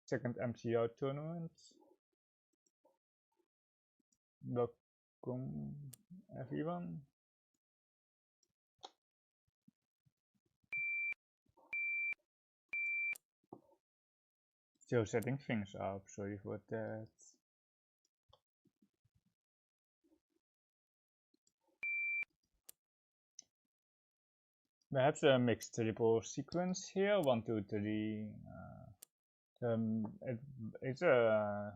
second MCR tournament. Welcome everyone. Still setting things up, sorry for that. Perhaps a mixed triple sequence here, 1, 2, 3. It's a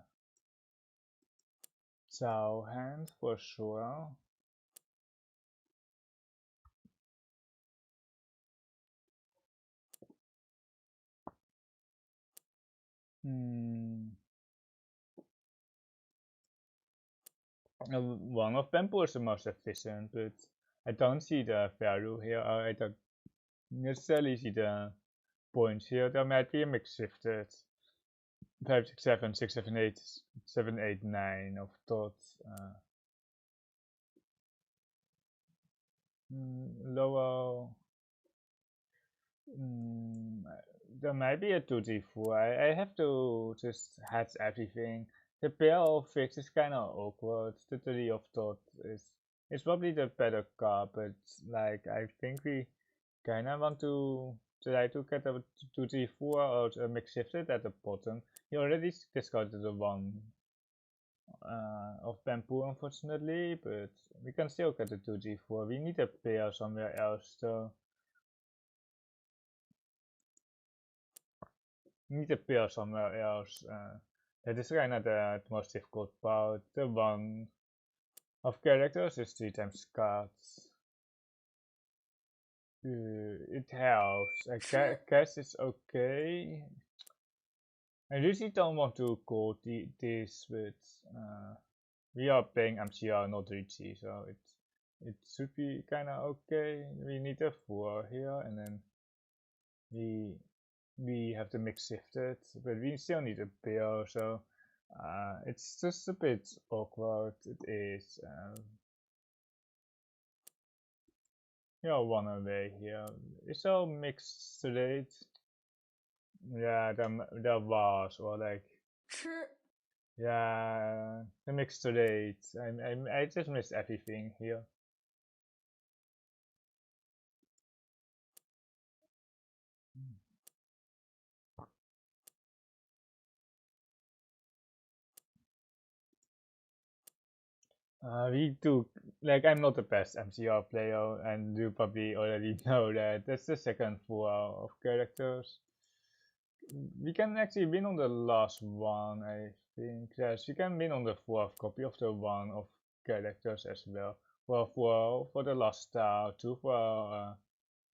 Zhao hand for sure. One of Bamboo is the most efficient, but I don't see the value here. I don't necessarily see the points here. There might be a mix shifted 5, 6, 7, 6, 7, 8, 7, 8, 9 of dots. Lower. There might be a 2G4. I have to just hatch everything. The pair of fix is kind of awkward. The 3 of dot is probably the better card, but like I think we kind of want to try to get a 2G4 or a mix shifted at the bottom. He already discarded the 1 of Bamboo, unfortunately, but we can still get a 2G4. We need a pair somewhere else though. Need to pair somewhere else. That is kind of the most difficult part. The one of characters is 3 times cards. It helps. I guess it's okay. I usually don't want to call this, but we are playing MCR, not Richie, so it should be kind of okay. We need a 4 here, and then we have to mix shifted, but we still need a pair, so it's just a bit awkward. It is. Yeah, 1 away here. It's all mixed straight. Yeah, there was, or like, yeah, the mixed straight. I just missed everything here. We do, like, I'm not the best MCR player, and you probably already know that. That's the second 4 of characters. We can actually win on the last one, I think. Yes, we can win on the 4th copy of the 1 of characters as well. Well, for the last star, 2 for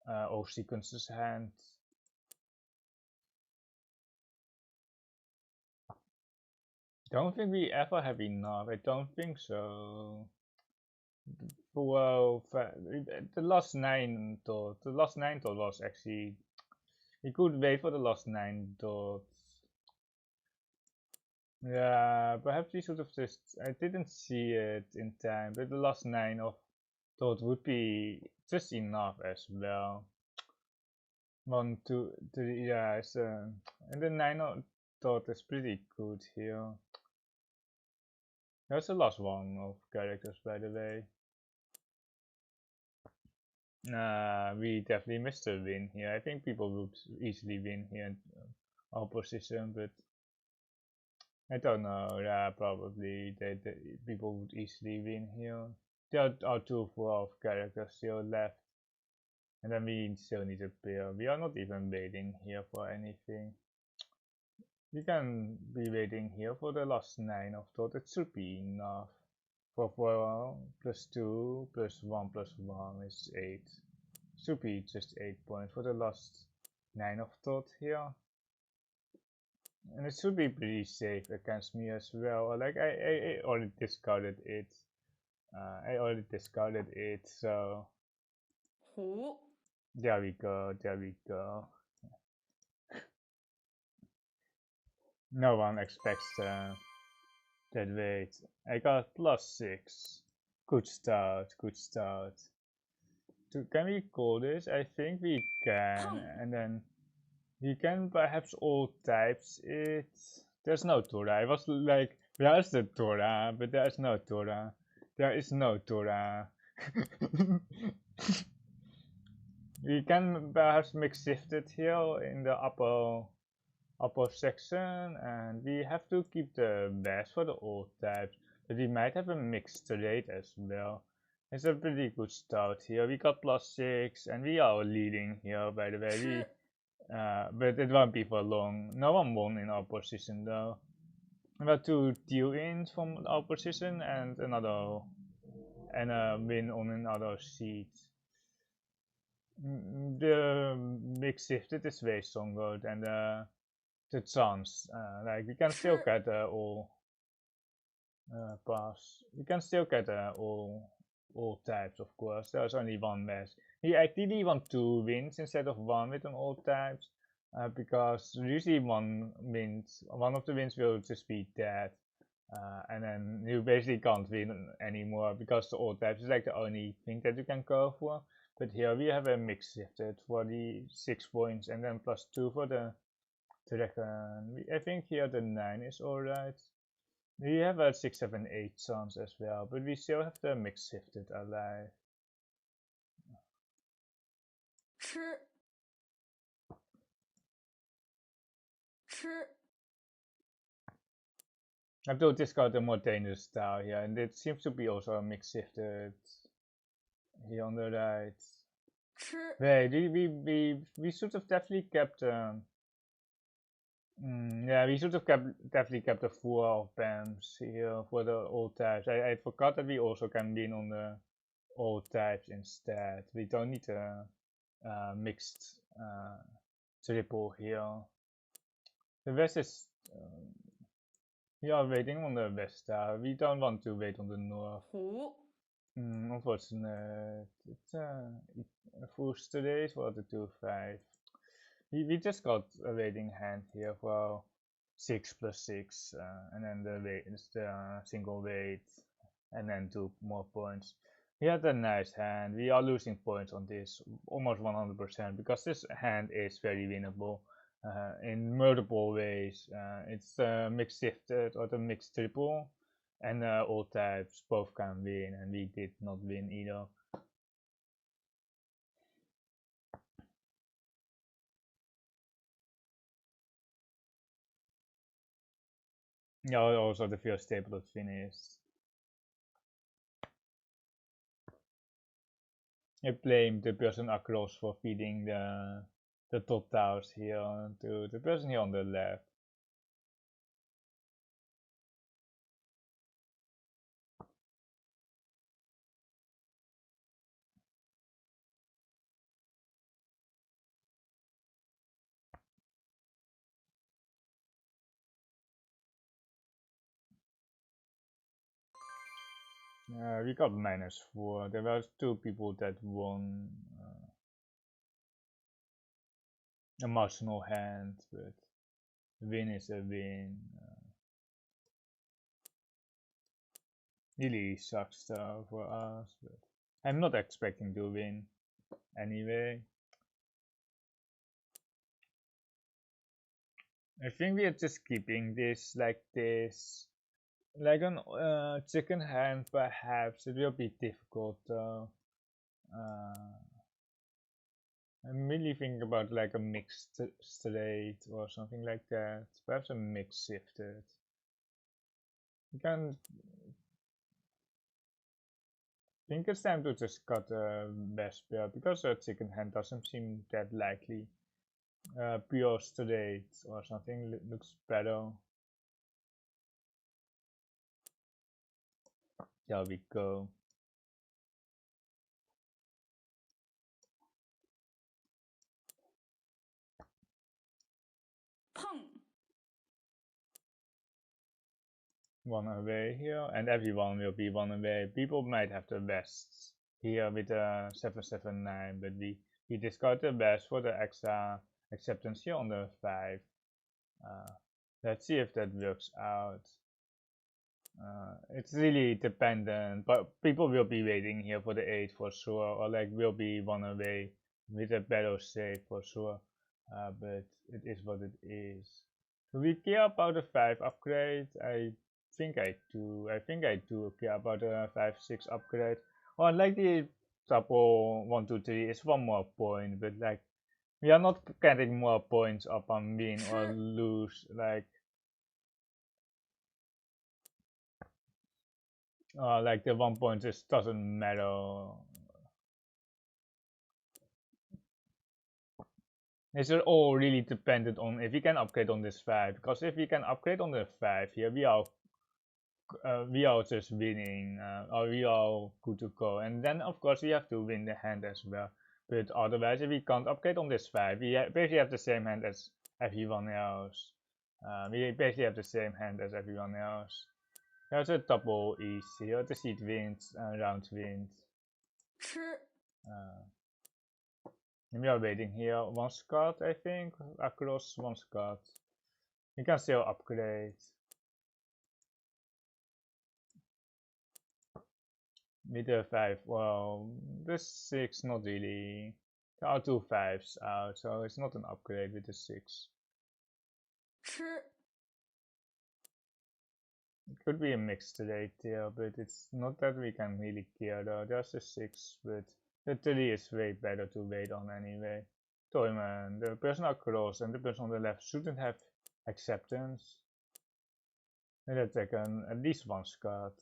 all sequences hand. Don't think we ever have enough. I don't think so. Well, the last 9 dot. The last 9 dot was actually. We could wait for the last 9 dots. Yeah, perhaps we should have just. I didn't see it in time, but the last 9 of dot would be just enough as well. 1, 2, 3, yeah, and the 9 of dot is pretty good here. That's the last one of characters, by the way. We definitely missed a win here. I think people would easily win here in our position, but I don't know. Yeah, probably people would easily win here. There are 2 full of characters still left, and then we still need a pair. We are not even waiting here for anything. We can be waiting here for the last 9 of thought. It should be enough. For 4 plus 2 plus 1 plus 1 is 8. Should be just 8 points for the last 9 of thought here. And it should be pretty safe against me as well. Like I already discarded it. So there we go. No one expects that wait. I got +6. Good start. Can we call this? I think we can. And then You can perhaps all types it. There's no Torah. I was like, where's the Torah? But there's no Torah. There is no Torah. We can perhaps make shifted here in the upper section, and we have to keep the best for the old types, but we might have a mixed rate as well. It's a pretty good start here. We got +6 and we are leading here, by the way. But it won't be for long. No one won in our position though. About 2 deal-ins from our position and a win on another seat. The mix shifted is way stronger than the chance. Like we can still get all pass. We can still get all types, of course. There's only one match. He ideally want 2 wins instead of 1 with an all types, because usually one of the wins will just be dead, and then you basically can't win anymore because the all types is like the only thing that you can go for. But here we have a mix shifted for the 6 points and then +2 for the dragon. I think here the 9 is alright. We have a 6, 7, 8 chance as well, but we still have the mix shifted alive. I have to discard the more dangerous style here, and it seems to be also a mix shifted here on the right. Wait, we should have definitely kept yeah, we should have definitely kept the 4 of BAMs here for the old types. I forgot that we also can win on the old types instead. We don't need a mixed triple here. The west is we are waiting on the west star. We don't want to wait on the north. Unfortunate. It's frustrated for the 2-5. We just got a waiting hand here for 6 + 6, and then the weight is the single weight, and then 2 more points. He had a nice hand. We are losing points on this almost 100% because this hand is very winnable in multiple ways. It's mixed shifted or the mixed triple, and all types both can win, and we did not win either. Yeah, also the first table is finished. I blame the person across for feeding the top towers here to the person here on the left. We got -4. There were 2 people that won a marginal hand, but win is a win. Really sucks though for us, but I'm not expecting to win anyway. I think we are just keeping this like this. Like an chicken hand, perhaps it will be difficult though. I'm really thinking about like a mixed straight or something like that. Perhaps a mix shifted. You can think it's time to just cut a best pair because a chicken hand doesn't seem that likely. Pure straight or something looks better. There we go. One away here, and everyone will be one away. People might have the bests here with a 779, but we discard the best for the extra acceptance here on the 5. Let's see if that works out. It's really dependent, but people will be waiting here for the 8 for sure, or like will be one away with a better save for sure. but it is what it is. Do we care about the 5 upgrade? I think I do. I think I do care about the 5-6 upgrade. Or like the double 1, 2, 3 is 1 more point, but like we are not getting more points up on win or lose. Like the 1 point just doesn't matter. It's all really dependent on if we can upgrade on this 5, because if we can upgrade on the 5 here, we are just winning, or we are good to go. And then of course we have to win the hand as well. But otherwise, if we can't upgrade on this 5, we basically have the same hand as everyone else. We basically have the same hand as everyone else. There's a double easy. The seed wins, round wins. We are waiting here 1 Scott, I think, across 1 Scott. We can still upgrade. With the 5, well, the 6 not really. There are 2 5s out, so it's not an upgrade with the 6. It could be a mixed rate here, but it's not that we can really care though. There's a 6, but the 3 is way better to wait on anyway. Tourney, the person across and the person on the left shouldn't have acceptance. They've taken at least 1 Scott.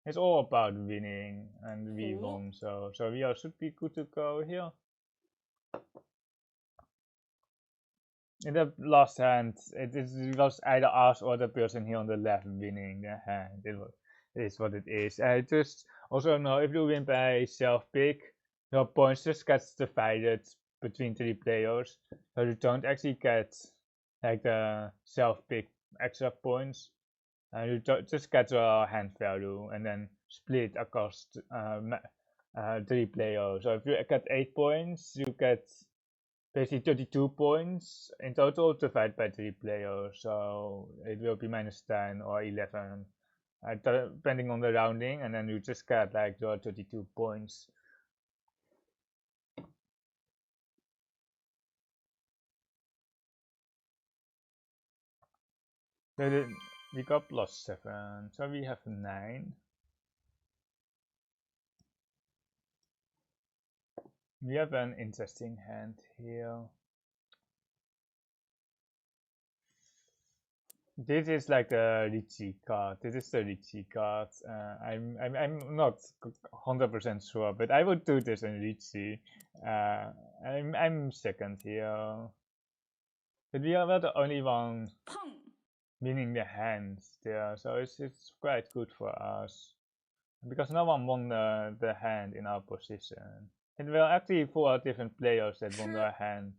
It's all about winning, and we won, so we should be good to go here. In the last hand, it was either us or the person here on the left winning the hand. It is what it is. I just also know if you win by self-pick, your points just gets divided between 3 players, so you don't actually get like the self-pick extra points. You just get your hand value and then split across 3 players. So if you get 8 points, you get basically 32 points in total divided by 3 players. So it will be minus 10 or 11, depending on the rounding, and then you just get like your 32 points. So we got +7, so we have 9. We have an interesting hand here. This is like the Richie card. This is the Richie card. I'm not 100% sure, but I would do this in Richie. I'm second here, but we are the only one winning the hands there, so it's quite good for us because no one won the hand in our position. It were actually 4 different players that won the hand.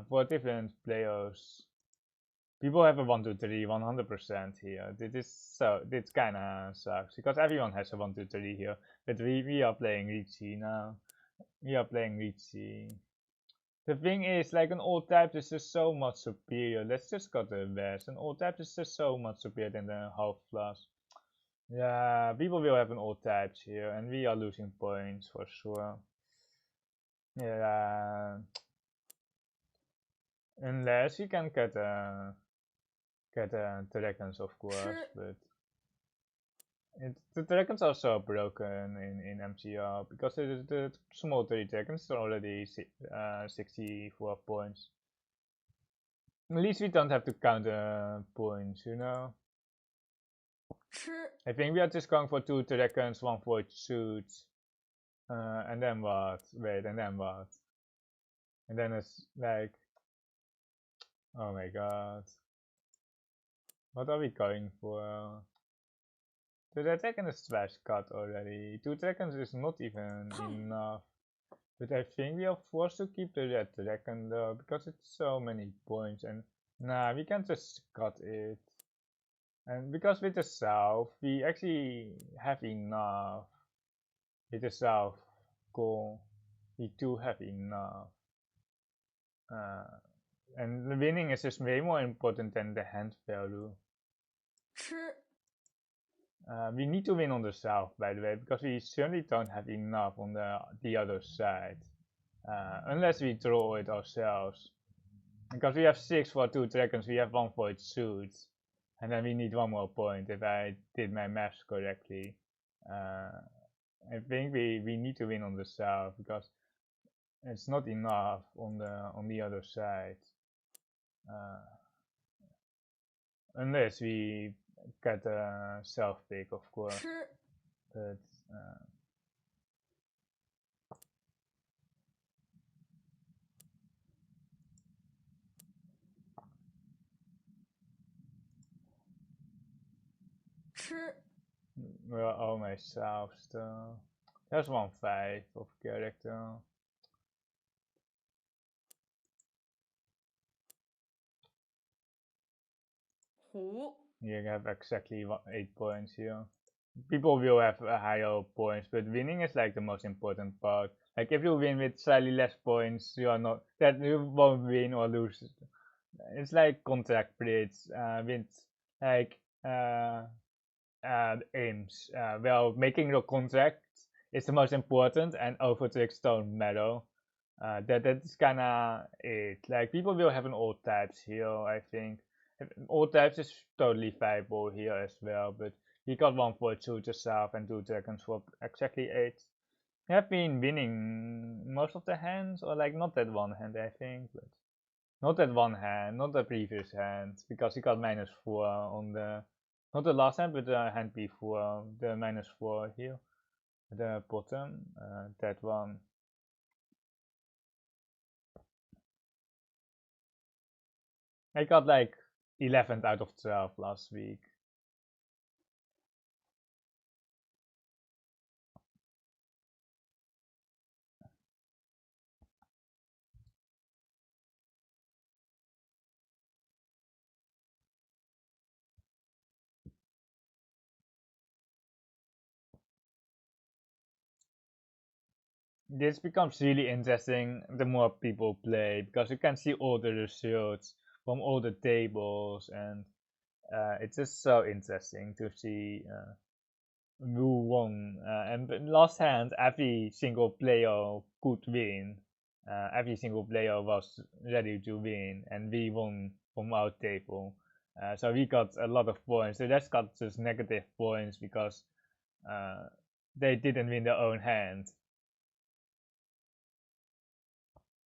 4 different players. People have a 1, 2, 3, 100% here. This kinda sucks because everyone has a 1, 2, 3 here. But we are playing Richie now. We are playing Richie. The thing is, like an old type is just so much superior. Let's just go to the best. An old type is just so much superior than the half class. Yeah, people will have an old types here, and we are losing points for sure. Yeah, unless you can get dragons, of course, but the dragons are so broken in MCR because the small 3 dragons are already 64 points. At least we don't have to count points, you know. I think we are just going for 2 dragons, 1 for suits, and then what? Wait, and then what? And then it's like, oh my god, what are we going for? The dragon is trash cut already. 2 dragons is not even enough. But I think we are forced to keep the red dragon though, because it's so many points, and nah, we can just cut it. And because with the south, we actually have enough. With the south goal, we do have enough. And the winning is just way more important than the hand value. We need to win on the south, by the way, because we certainly don't have enough on the other side. unless we draw it ourselves. Because we have 6 for 2 dragons, we have 1 for its suits. And then we need 1 more point if I did my maths correctly. I think we need to win on the south because it's not enough on the other side. Unless we get a self pick, of course. But well, all my south still. There's 1/5 of character. You have exactly 8 points here. People will have higher points, but winning is like the most important part. Like if you win with slightly less points, you are not that you won't win or lose. It's like contract bridge with like aims. Well, making the contract is the most important, and overtricks don't matter. That's kinda it. Like people will have an all types here, I think. All types is totally viable here as well, but he got 1 for 2 to south and 2 dragons for exactly 8. He have been winning most of the hands, or like not that one hand I think, but not that one hand, not the previous hand, because he got -4 on the, not the last hand, but the hand before, the -4 here, the bottom, that one. I got like 11th out of 12 last week. This becomes really interesting the more people play, because you can see all the results from all the tables, and it's just so interesting to see who won. And last hand, every single player could win. Every single player was ready to win, and we won from our table. So we got a lot of points. So that's got just negative points because they didn't win their own hand.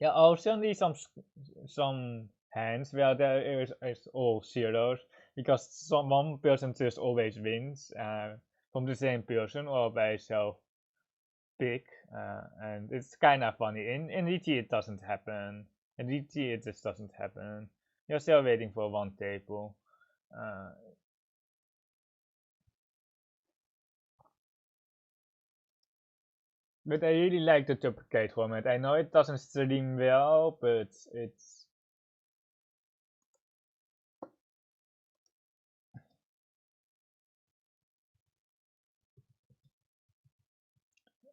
Yeah, certainly some hands where there is all zeros, because one person just always wins from the same person or by self pick, and it's kind of funny. In ET it doesn't happen. In ET it just doesn't happen. You're still waiting for one table. But I really like the duplicate format. I know it doesn't stream well, but it's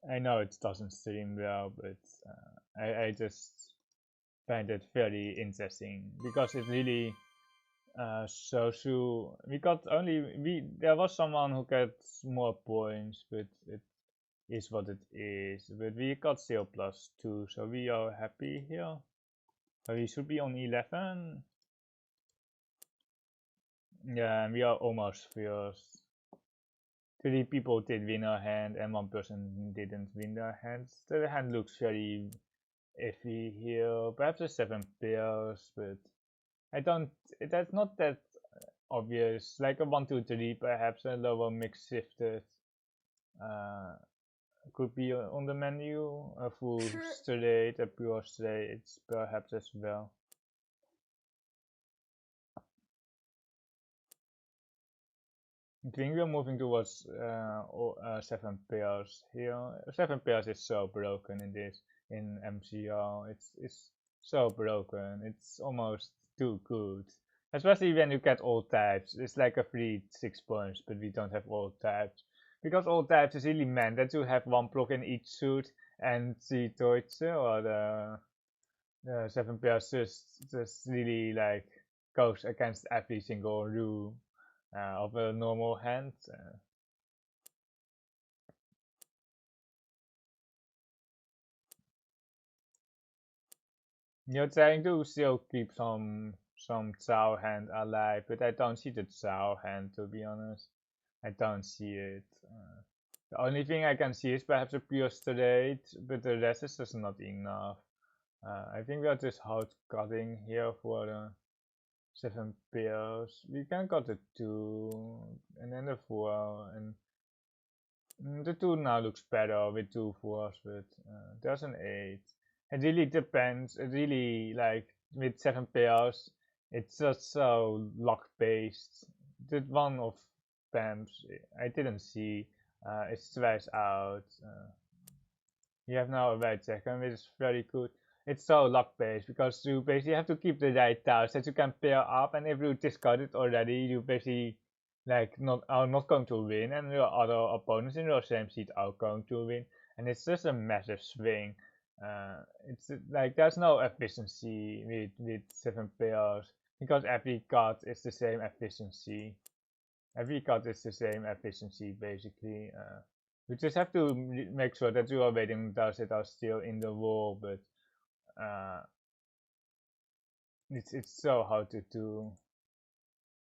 I know it doesn't stream well, but I just find it very interesting because it really shows you. We got only there was someone who got more points, but it is what it is. But we got still +2, so we are happy here. So we should be on 11. Yeah, and we are almost first. 3 people did win a hand and 1 person didn't win their hands. The hand looks very iffy here. Perhaps a 7 pairs, but I don't. That's not that obvious. Like a 1, 2, 3, perhaps a lower mix shifted. Could be on the menu. A full straight, a pure straight, perhaps as well. I think we're moving towards 7 pairs here. 7 pairs is so broken in MCR. It's so broken. It's almost too good. Especially when you get all types. It's like a free 6 points, but we don't have all types. Because all types is really meant that you have 1 block in each suit, and the Deutsche or the 7 pairs just really like goes against every single rule of a normal hand. You're trying to still keep some Zhao hand alive, but I don't see the Zhao hand, to be honest. I don't see it. The only thing I can see is perhaps a pure straight, but the rest is just not enough. I think we are just hard cutting here for the 7 pairs. We can cut the 2 and then the 4, and the 2 now looks better with 2 4s, but there's an 8. It really depends. It really, like, with 7 pairs, it's just so luck based. The one of Pam's I didn't see. It's twice out. You have now a right second, which is very good. It's so luck based because you basically have to keep the right tiles that you can pair up, and if you discard it already, you basically like are not going to win, and your other opponents in your same seat are going to win, and it's just a massive swing. It's like there's no efficiency with 7 pairs because every card is the same efficiency. Every card is the same efficiency basically. You just have to make sure that you are waiting tiles that are still in the wall, but it's so hard to do.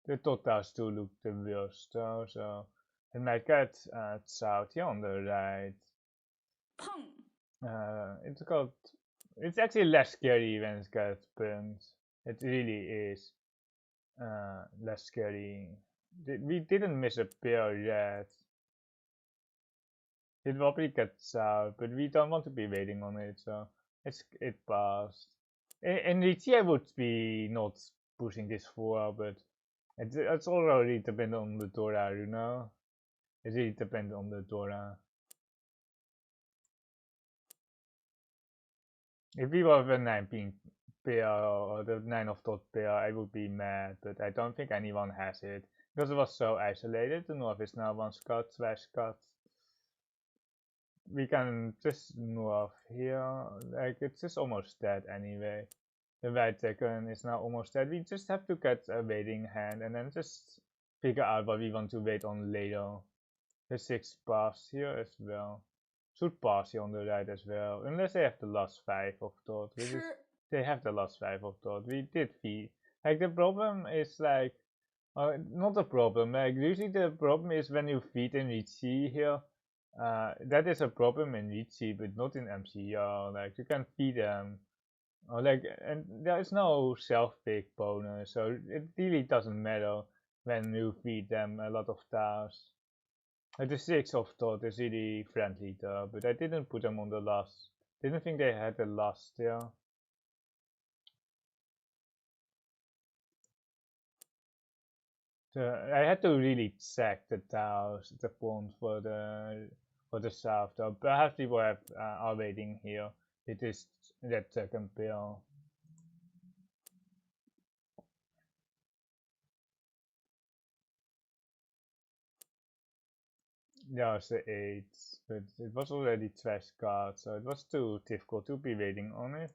The totals do look the worst though, so it might get south here on the right. It's got. It's actually less scary when it gets burned. It really is less scary. We didn't miss a pair yet. It probably gets out, but we don't want to be waiting on it, so it passed. In Richie, I would be not pushing this for, but it's already dependent on the Dora, you know? It really depends on the Dora. If we were the 9 pair or the 9 of dot pair, I would be mad, but I don't think anyone has it. Because it was so isolated, the North is now once cut, twice cut. We can just move here, like it's just almost dead anyway. The right second is now almost dead. We just have to get a waiting hand and then just figure out what we want to wait on later. The 6 pass here as well. Should pass here on the right as well, unless they have the last 5 of thought. They have the last 5 of thought. We did feed. Like the problem is like, not a problem. Like usually the problem is when you feed in Richie here. That is a problem in Richie, but not in MCR. Like you can feed them, or like, and there is no self-pick bonus, so it really doesn't matter when you feed them a lot of tasks. Like the 6 of thought is really friendly though, but I didn't put them on the last. Didn't think they had the last there. So I had to really check the tiles, the pawns for the south though. Perhaps people are waiting here. It is that second pill. Yeah, it's the 8, but it was already trash card, so it was too difficult to be waiting on it.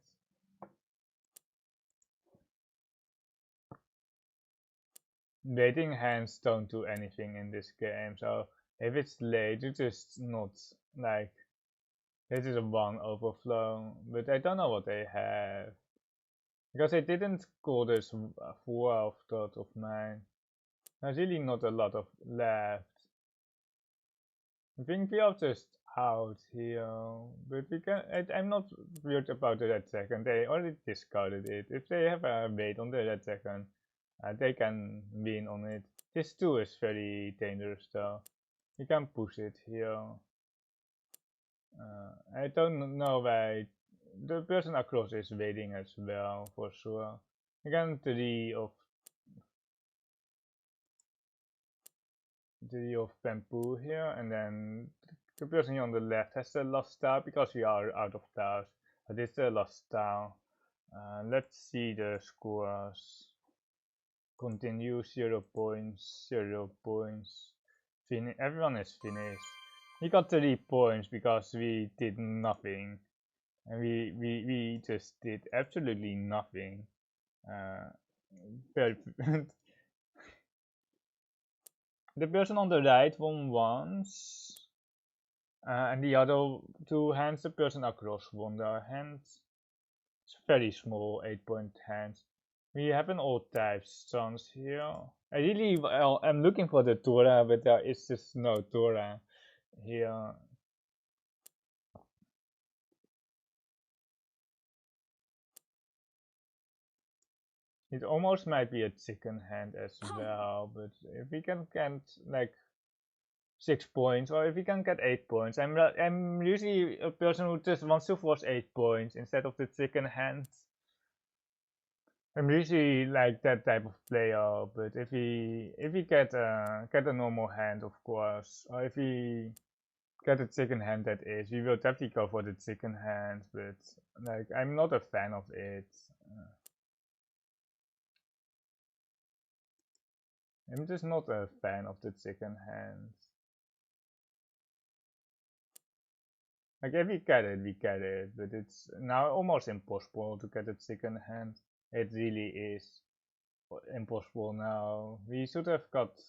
Waiting hands don't do anything in this game, so if it's late, you just not, like, this is a 1 overflow, but I don't know what they have. Because I didn't call this 4 of thought of mine. There's really not a lot of left. I think we are just out here, but we can. I'm not weird about the red second. They already discarded it. If they have a wait on the red second, they can win on it. This 2 is very dangerous though. You can push it here. I don't know why the person across is waiting as well for sure. Again, 3 of bamboo here, and then the person here on the left has the last star because we are out of stars. But it's the last star. Let's see the scores. Continue 0 points, 0 points. Everyone is finished. We got 3 points because we did nothing. And we just did absolutely nothing. The person on the right won once, and the other 2 hands, the person across won their hands. It's very small 8-point hands. We have an all types chance here. I really I'm looking for the Tora, but there is just no Tora here. It almost might be a chicken hand as well, but if we can get like 6 points, or if we can get 8 points, I'm usually a person who just wants to force 8 points instead of the chicken hand. I'm usually like that type of player, but if we get a normal hand, of course, or if we get a chicken hand, that is, we will definitely go for the chicken hand. But like, I'm not a fan of it. I'm just not a fan of the chicken hand. Like, if we get it, we get it, but it's now almost impossible to get a chicken hand. It really is impossible now. We should have kept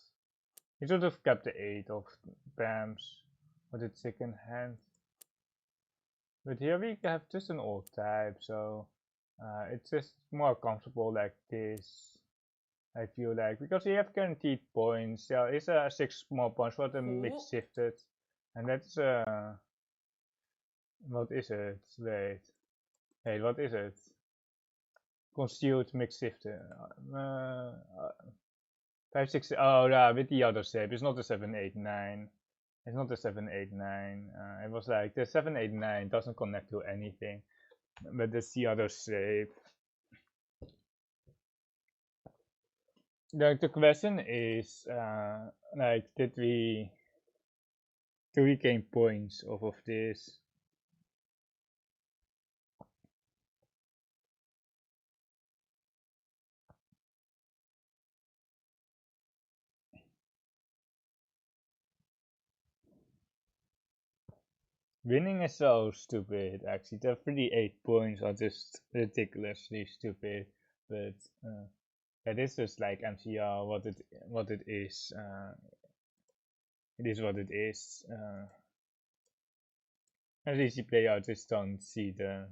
the 8 of Bams for the chicken hand. But here we have just an old type, so it's just more comfortable like this. I feel like, because we have guaranteed points. There is 6 more points for the mix shifted, and that's what is it? Wait, hey, what is it? Concealed mix shifted. 5, 6. Oh, yeah, with the other shape. It's not the 7, 8, 9. It's not the 7, 8, 9. It was like the 7, 8, 9 doesn't connect to anything, but it's the other shape. Like, the question is, like, do we gain points off of this? Winning is so stupid, actually. The 38 points are just ridiculously stupid, but that is just like MCR, what it is. It is what it is. As easy player, just don't see the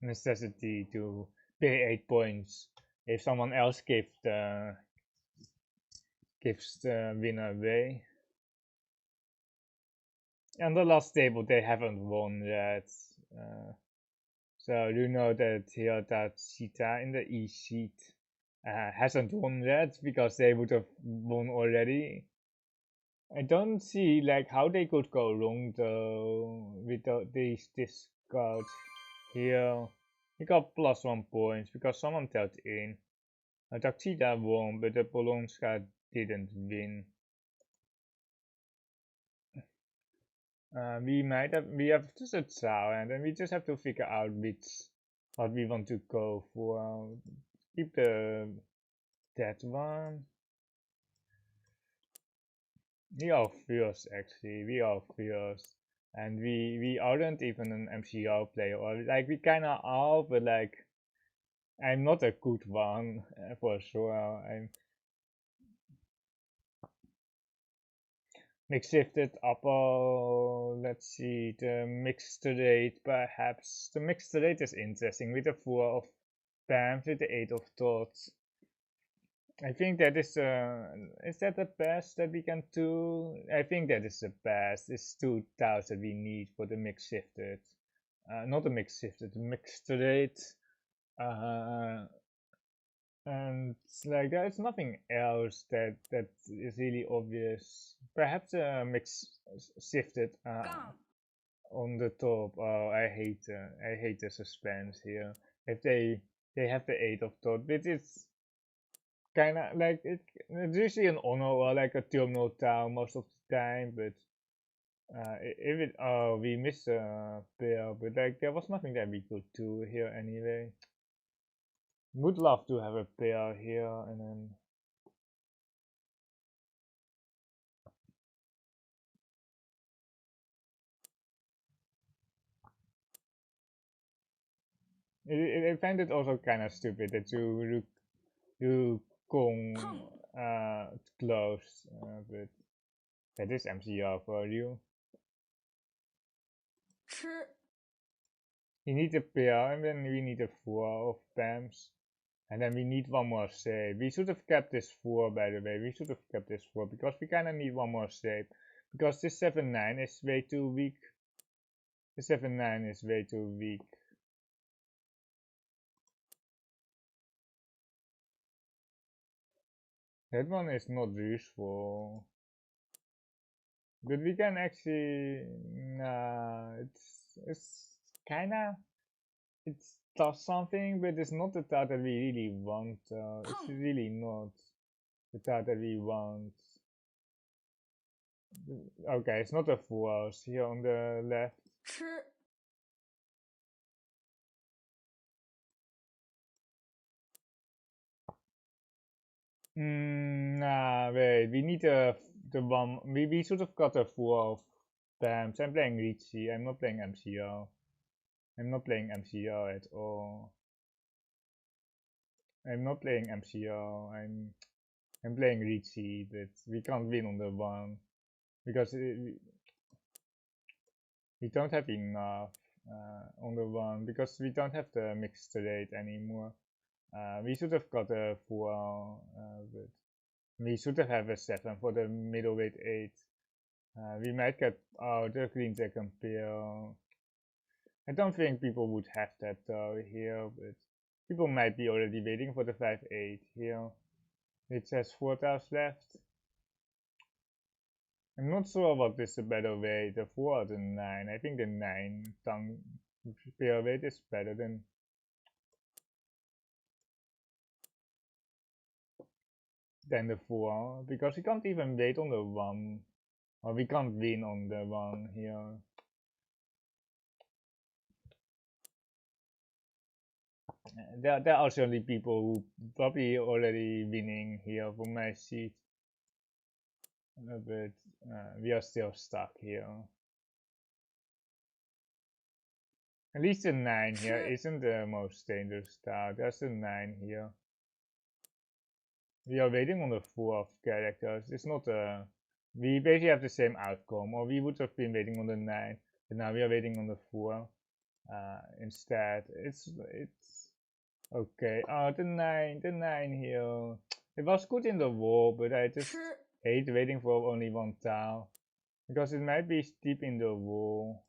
necessity to pay 8 points if someone else gives the winner away. And the last table, they haven't won yet. So you know that here that Sita in the E seat hasn't won yet, because they would have won already. I don't see like how they could go wrong though with these discards here. He got +1 points because someone tapped in. Taxida won, but the Polonska didn't win. We have just a challenge, and we just have to figure out what we want to go for. Keep that one. We are fierce, actually. We are fierce, and we aren't even an MCR player, or like we kinda are, but like I'm not a good one for sure. I'm mixed shifted upper. Let's see, the mixed rate perhaps. The mixed rate is interesting with the 4 of Bams, with the 8 of Thoughts. I think that is that the best that we can do? I think that is the best. It's 2,000 we need for the mix shifted. Not the mix shifted, the mixed rate. And like there's nothing else that is really obvious. Perhaps mix shifted on the top. Oh, I hate the suspense here. If they have the 8 of thought, but it's kind of like it's usually an honor or like a terminal town most of the time. But if it we missed a pair, but like there was nothing that we could do here anyway. Would love to have a pair here, and then I find it also kind of stupid that you Kong close, but that is MCR for you. He needs a pair, and then we need a 4 of PAMs. And then we need one more shape. We should have kept this 4, by the way. We should have kept this 4, because we kind of need one more shape. Because this 7-9 is way too weak. The 7-9 is way too weak. That one is not useful. But we can actually... Nah, it's kinda... It does something, but it's not the type that we really want. It's really not the type that we want. Okay, it's not a full house here on the left. Nah, wait, we need the one. We should have got a full of BAMs. I'm playing Richie. I'm not playing MCR. I'm not playing MCR at all. I'm not playing MCR. I'm playing Richie, but we can't win on the one because we don't have enough on the one because we don't have the mixed rate anymore. We should have got a full, but we should have a 7 for the middleweight 8. We might get the green second pair. I don't think people would have that here, but people might be already waiting for the 5-8 here. It says 4 tiles left. I'm not sure what is a better way, the 4 or the 9. I think the 9 tongue pair weight is better than the 4, because we can't even wait on the 1, or we can't win on the 1 here. There are certainly people who probably already winning here from my seat, but we are still stuck here. At least the 9 here isn't the most dangerous start. There's a 9 here. We are waiting on the 4 of characters. It's not a... We basically have the same outcome, or we would have been waiting on the 9, but now we are waiting on the 4 instead. It's okay. Oh, the 9 here. It was good in the wall, but I just hate waiting for only one tile, because it might be steep in the wall.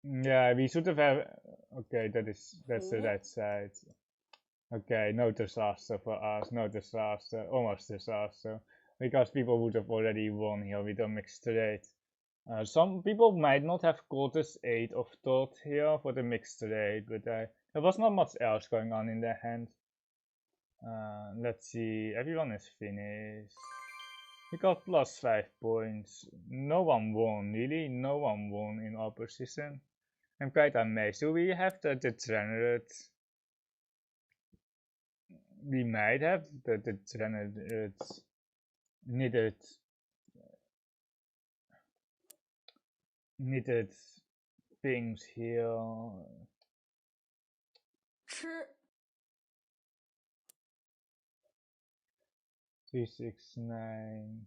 Yeah, we should have okay, that's the right side. Okay, no disaster for us, no disaster, almost disaster, because people would have already won here with a mixed rate. Some people might not have got this 8 of dot here for the mixed rate, but there was not much else going on in their hand. Let's see, everyone is finished. We got plus 5 points. No one won, really, no one won in our position. I'm quite amazed. Do we have the degenerate? We might have the degenerate knitted things here. 369.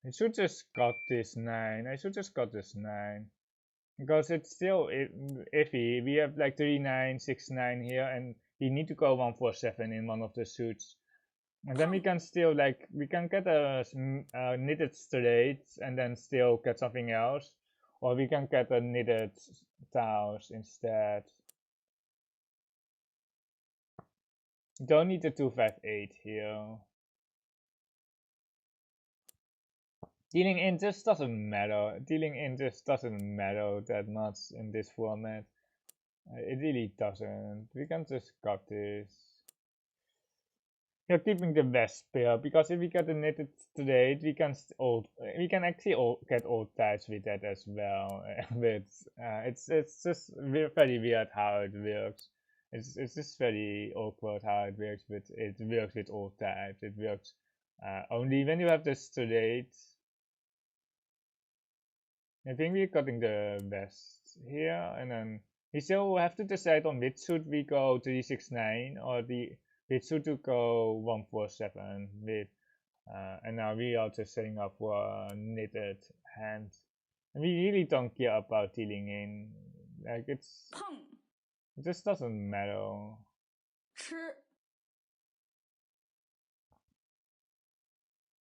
I should just got this 9. I should just got this 9. Because it's still iffy. We have like 3969 here, and we need to go 147 in one of the suits. And then we can still like, we can get a knitted straight and then still get something else. Or we can get a knitted tiles instead. Don't need the 258 here. Dealing in just doesn't matter. Dealing in just doesn't matter that much in this format. It really doesn't. We can just cut this. We're keeping the best pair, because if we get a knitted straight, we can actually get old ties with that as well. But it's just very weird how it works. It's just very awkward how it works, but it works with old types. It works only when you have the straight. I think we're cutting the best here, and then we still have to decide on which should we go 369 or which should we go 147 with. And now we are just setting up for a knitted hand. And we really don't care about dealing in. Like it just doesn't matter. 吃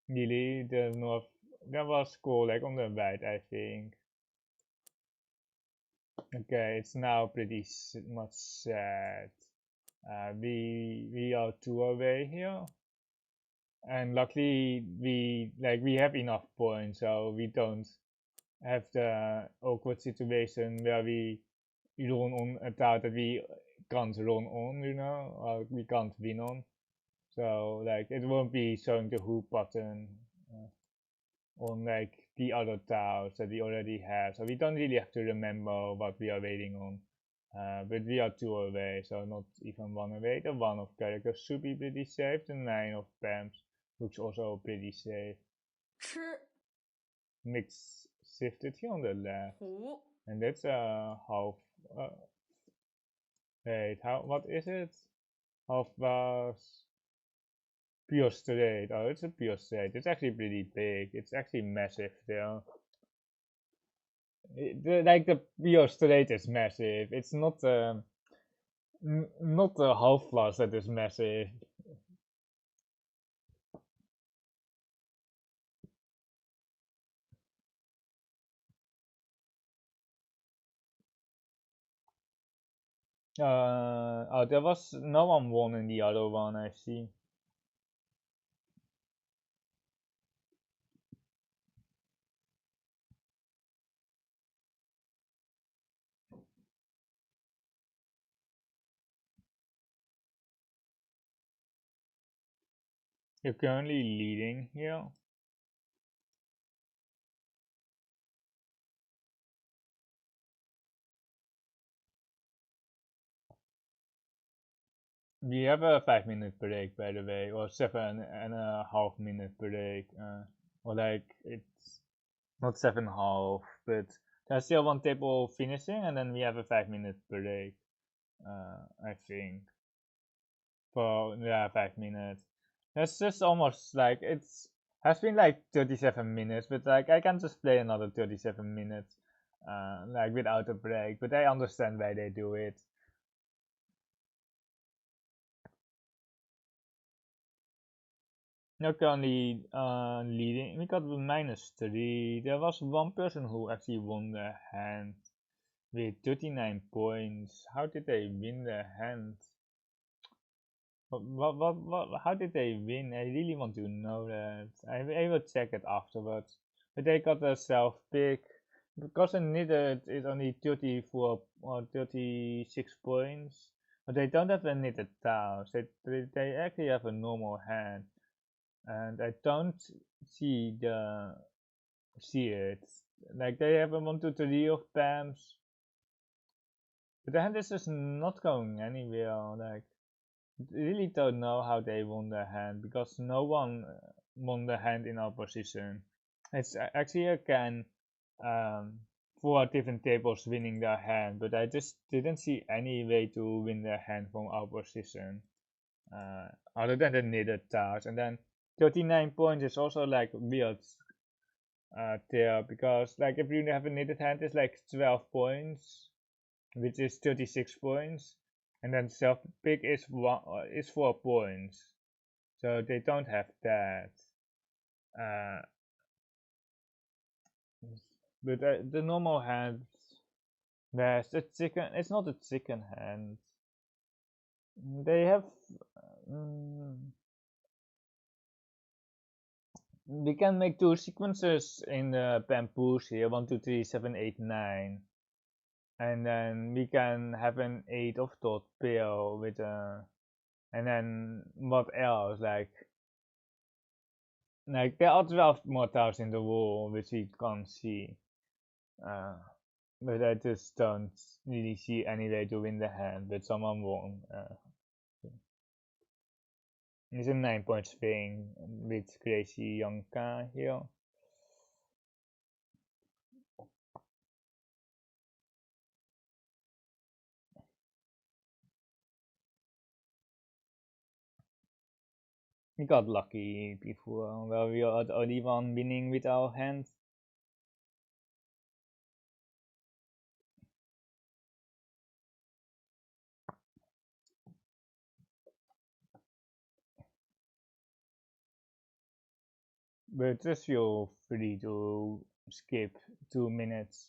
Really, the north that was cool, like on the right, I think. Okay, it's now pretty much sad. We are two away here, and luckily we have enough points, so we don't have the awkward situation where we run on a tile that we can't run on, or we can't win on. So like it won't be showing the hoop button on like the other tiles that we already have. So we don't really have to remember what we are waiting on. But we are two away, so not even one away. The one of characters should be pretty safe. The 9 of Pams looks also pretty safe. 吃 Mix shifted here on the left. 胡 And that's a half. Wait, what is it? Half was pure straight. Oh, it's a pure straight. It's actually pretty big. It's actually massive there. Like the pure straight is massive. It's not not the half flush that is massive. Oh, there was no one won in the other one, I see. You're currently leading here. We have a 5-minute break, by the way, or 7.5 minute break. Or like it's not 7.5, but there's still one table finishing, and then we have a 5-minute break. I think for 5 minutes. That's just almost like it's has been like 37 minutes, but like I can just play another 37 minutes, like without a break. But I understand why they do it. Not currently leading. We got -3. There was one person who actually won the hand with 39 points. How did they win the hand? How did they win? I really want to know that. I will check it afterwards. But they got a self pick. Because I knitted is only 34 or 36 points. But they don't have a knitted tiles. They actually have a normal hand. And I don't see it. Like they have a 1, 2, 3 of Pams. But the hand is just not going anywhere. Like really don't know how they won the hand because no one won the hand in our position. It's actually again 4 different tables winning the hand, but I just didn't see any way to win the hand from our position other than the knitted tiles. And then 39 points is also like weird there because like if you have a knitted hand, it's like 12 points, which is 36 points, and then self pick is 4 points, so they don't have that. Uh, but the normal hand, there's the chicken. It's not a chicken hand. They have. Mm, we can make 2 sequences in the bamboos here: 1, 2, 3, 7, 8, 9. And then we can have an 8 of dot pair with a, and then what else, like there are 12 more tiles in the wall which we can't see, uh, but I just don't really see any way to win the hand, but someone won. It's a 9 point swing with Crazy Young K here. We got lucky before, where we are the only one winning with our hand. But just feel free to skip 2 minutes.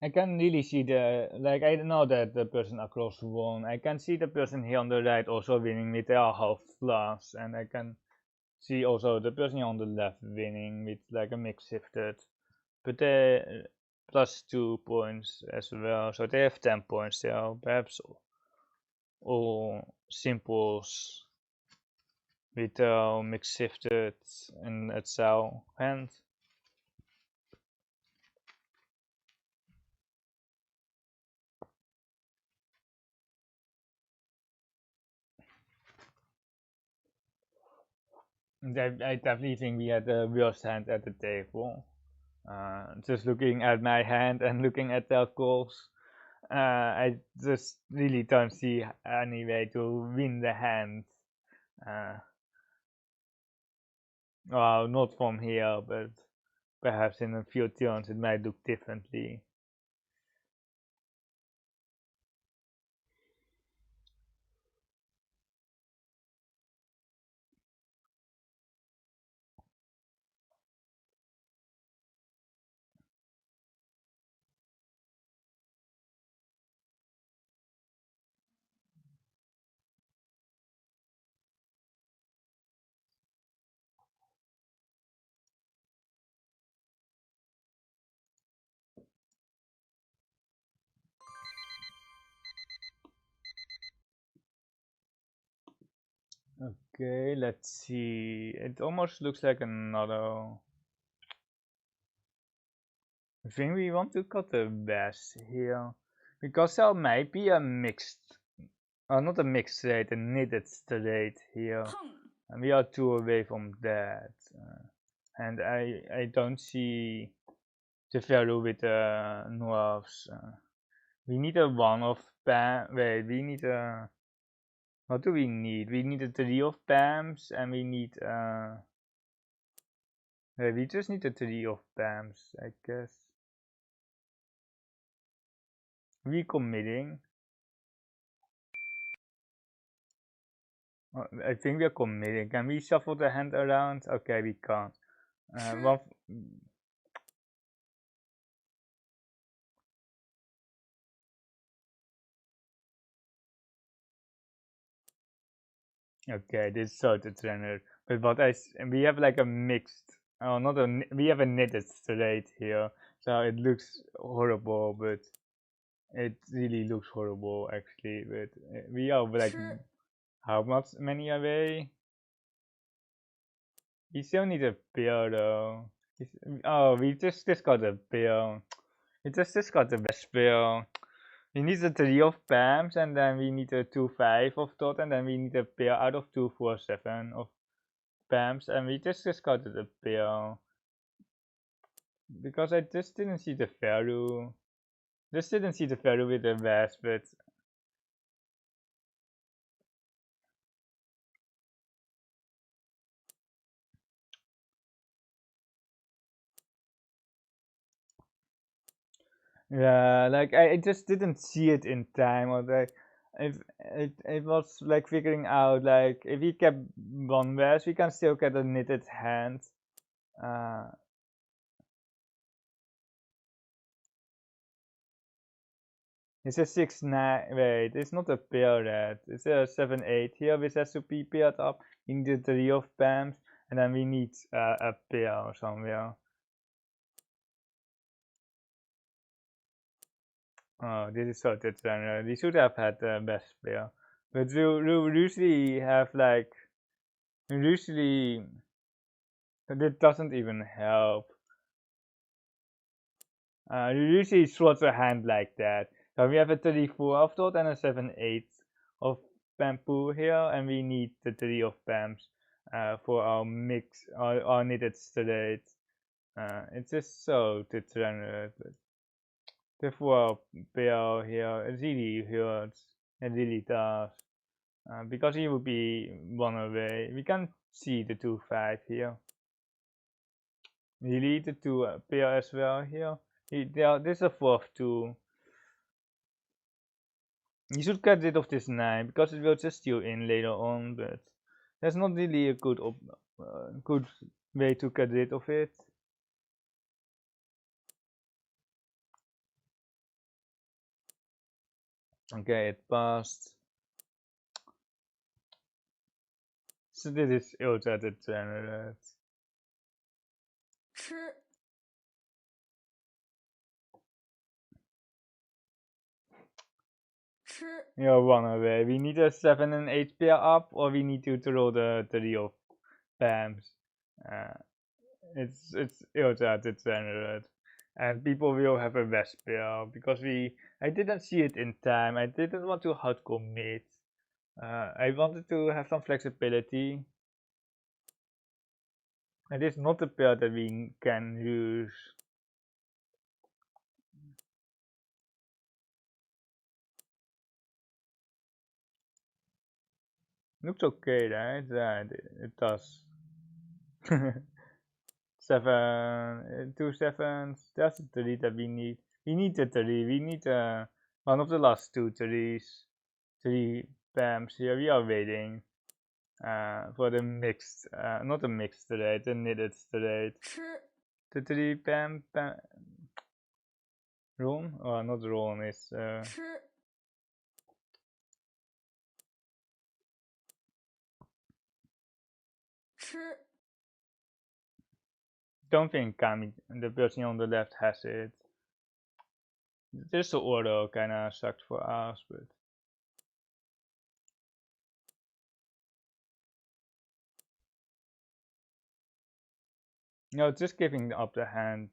I can really see like, I know that the person across won. I can see the person here on the right also winning with their half plus, and I can see also the person here on the left winning with like a mix shifted, but they plus 2 points as well, so they have 10 points there. Perhaps all simples with mix shifted and Excel hand. I definitely think we had the worst hand at the table. Just looking at my hand and looking at their goals, I just really don't see any way to win the hand. Well, not from here, but perhaps in a few turns it might look differently. Okay, let's see. It almost looks like another. I think we want to cut the best here, because there might be a mixed, not a mixed straight, a knitted straight here, and we are 2 away from that. And I don't see the value with the Noir's. We need a 1 of Bam. Wait, we need a. What do we need? We need a 3 of Bams, and we need. We just need a 3 of Bams, I guess. Recommitting. I think we're committing. Can we shuffle the hand around? Okay, we can't. Okay, this is so the trainer. But we have like a mixed. Oh, not a. We have a knitted straight here, so it looks horrible, but it really looks horrible actually. But we are like how much many away? We still need a pair though. Oh, we just got a pair. We just got the best pair. We need a 3 of Pams, and then we need a 2-5 of dot, and then we need a pair out of 2-4-7 of Pams, and we just got a pair. Because I just didn't see the value. Just didn't see the value with the West, but yeah, like I just didn't see it in time, or like it was like figuring out like if we kept 1 West, we can still get a knitted hand. It's a 6-9. Wait, it's not a pair red. It's a 7-8 here, which has to be paired up. We need a 3 of Pams, and then we need a pair somewhere. Oh, this is so degenerate. We should have had the best player. But you usually have like, usually, that doesn't even help. You usually slot a hand like that. So we have a 34 of dot and a 7-8 of bamboo here, and we need the 3 of bams for our mix, our knitted straight. It's just so degenerate. The 4 pair here, it really hurts. It really does. Because he would be one away. We can see the 2-5 here. Really, the 2 pair as well here. This is a 4-2. You should get rid of this 9 because it will just steal in later on, but that's not really a good good way to get rid of it. Okay, it passed. So this is ultra degenerate. You're one away. We need a 7 and 8 pair up, or we need to throw the 3 of bams. It's ultra degenerate. And people will have a best pair because I didn't see it in time. I didn't want to hard commit. I wanted to have some flexibility. It is not a pair that we can use. Looks okay, right? Yeah, it does. 7, 2 sevens. That's the 3 that we need. We need the 3. We need one of the last 2 3s. 3 bams here. We are waiting for the mixed, not the mixed straight, the knitted straight. The 3 bam Ron? Oh, not Ron, it's don't think Kami, the person on the left, has it. This order kinda sucked for us, but no, just giving up the hand.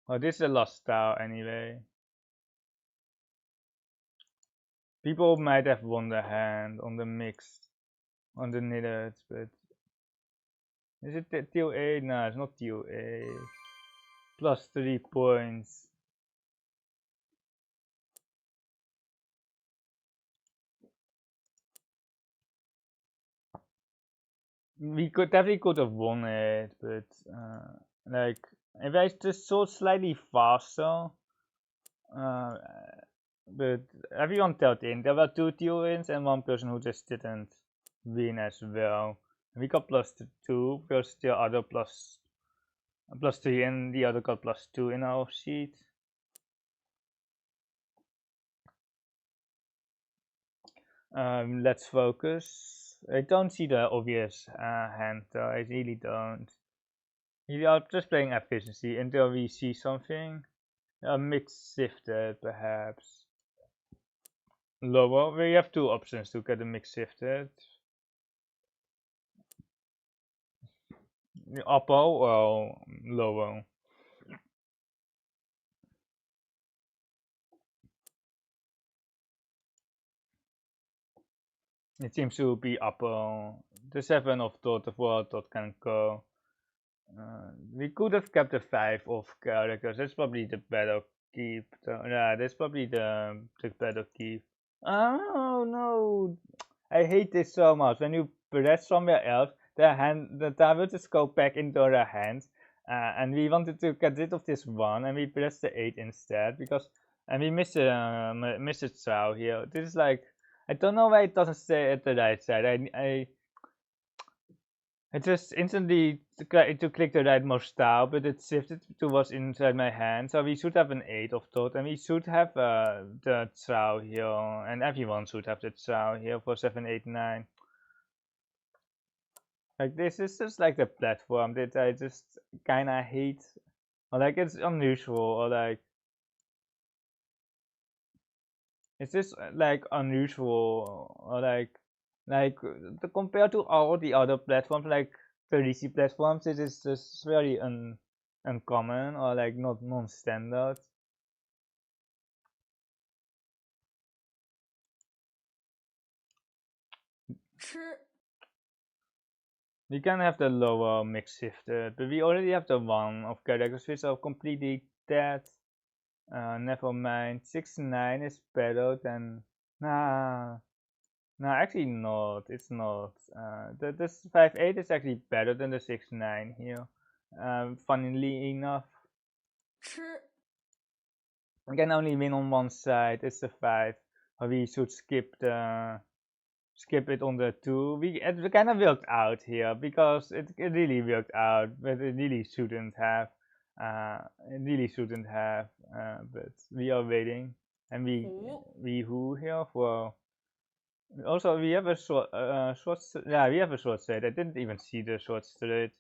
Oh, this is a lost style anyway. People might have won the hand on the mixed, on the knitted, but is it teal 8? No, it's not teal 8. Plus 3 points. We could have won it, but like if I just saw slightly faster, but everyone told in. There were 2 teal wins and 1 person who just didn't win as well. We got plus 2 plus the other plus 3 and the other got plus 2 in our sheet. Let's focus. I don't see the obvious hand though. I really don't. We are just playing efficiency until we see something. A mixed shifted perhaps. Lower. We have 2 options to get a mixed shifted. Upper or lower. It seems to be upper. The 7 of dot, the 4 of dot can go. We could have kept the 5 of characters. That's probably the better keep. Yeah, that's probably the better keep. Oh no! I hate this so much. When you press somewhere else, the tile will just go back into their hands. And we wanted to get rid of this 1, and we pressed the 8 instead and we missed a trial here. This is like, I don't know why it doesn't stay at the right side. I just instantly to click the rightmost tile, but it shifted to what's inside my hand. So we should have an 8 of dot, and we should have the trowel here, and everyone should have the trowel here for 7, 8, 9. Like this is just like the platform that I just kinda hate, or like it's unusual, or like Is this like unusual or compared to all the other platforms like the DC platforms? It is just very uncommon or like not non-standard. We can have the lower mix shifted, but we already have the one of characters which are completely dead. Never mind. 6-9 is better than nah. No, actually not. It's not. This 5-8 is actually better than the 6-9 here. Funnily enough, we can only win on one side. It's the 5. Or we should skip it on the 2. It kind of worked out here because it really worked out, but it really shouldn't have. It really shouldn't have. But we are waiting, and we who here for. Also, we have a short. Yeah, we have a short straight. I didn't even see the short straight,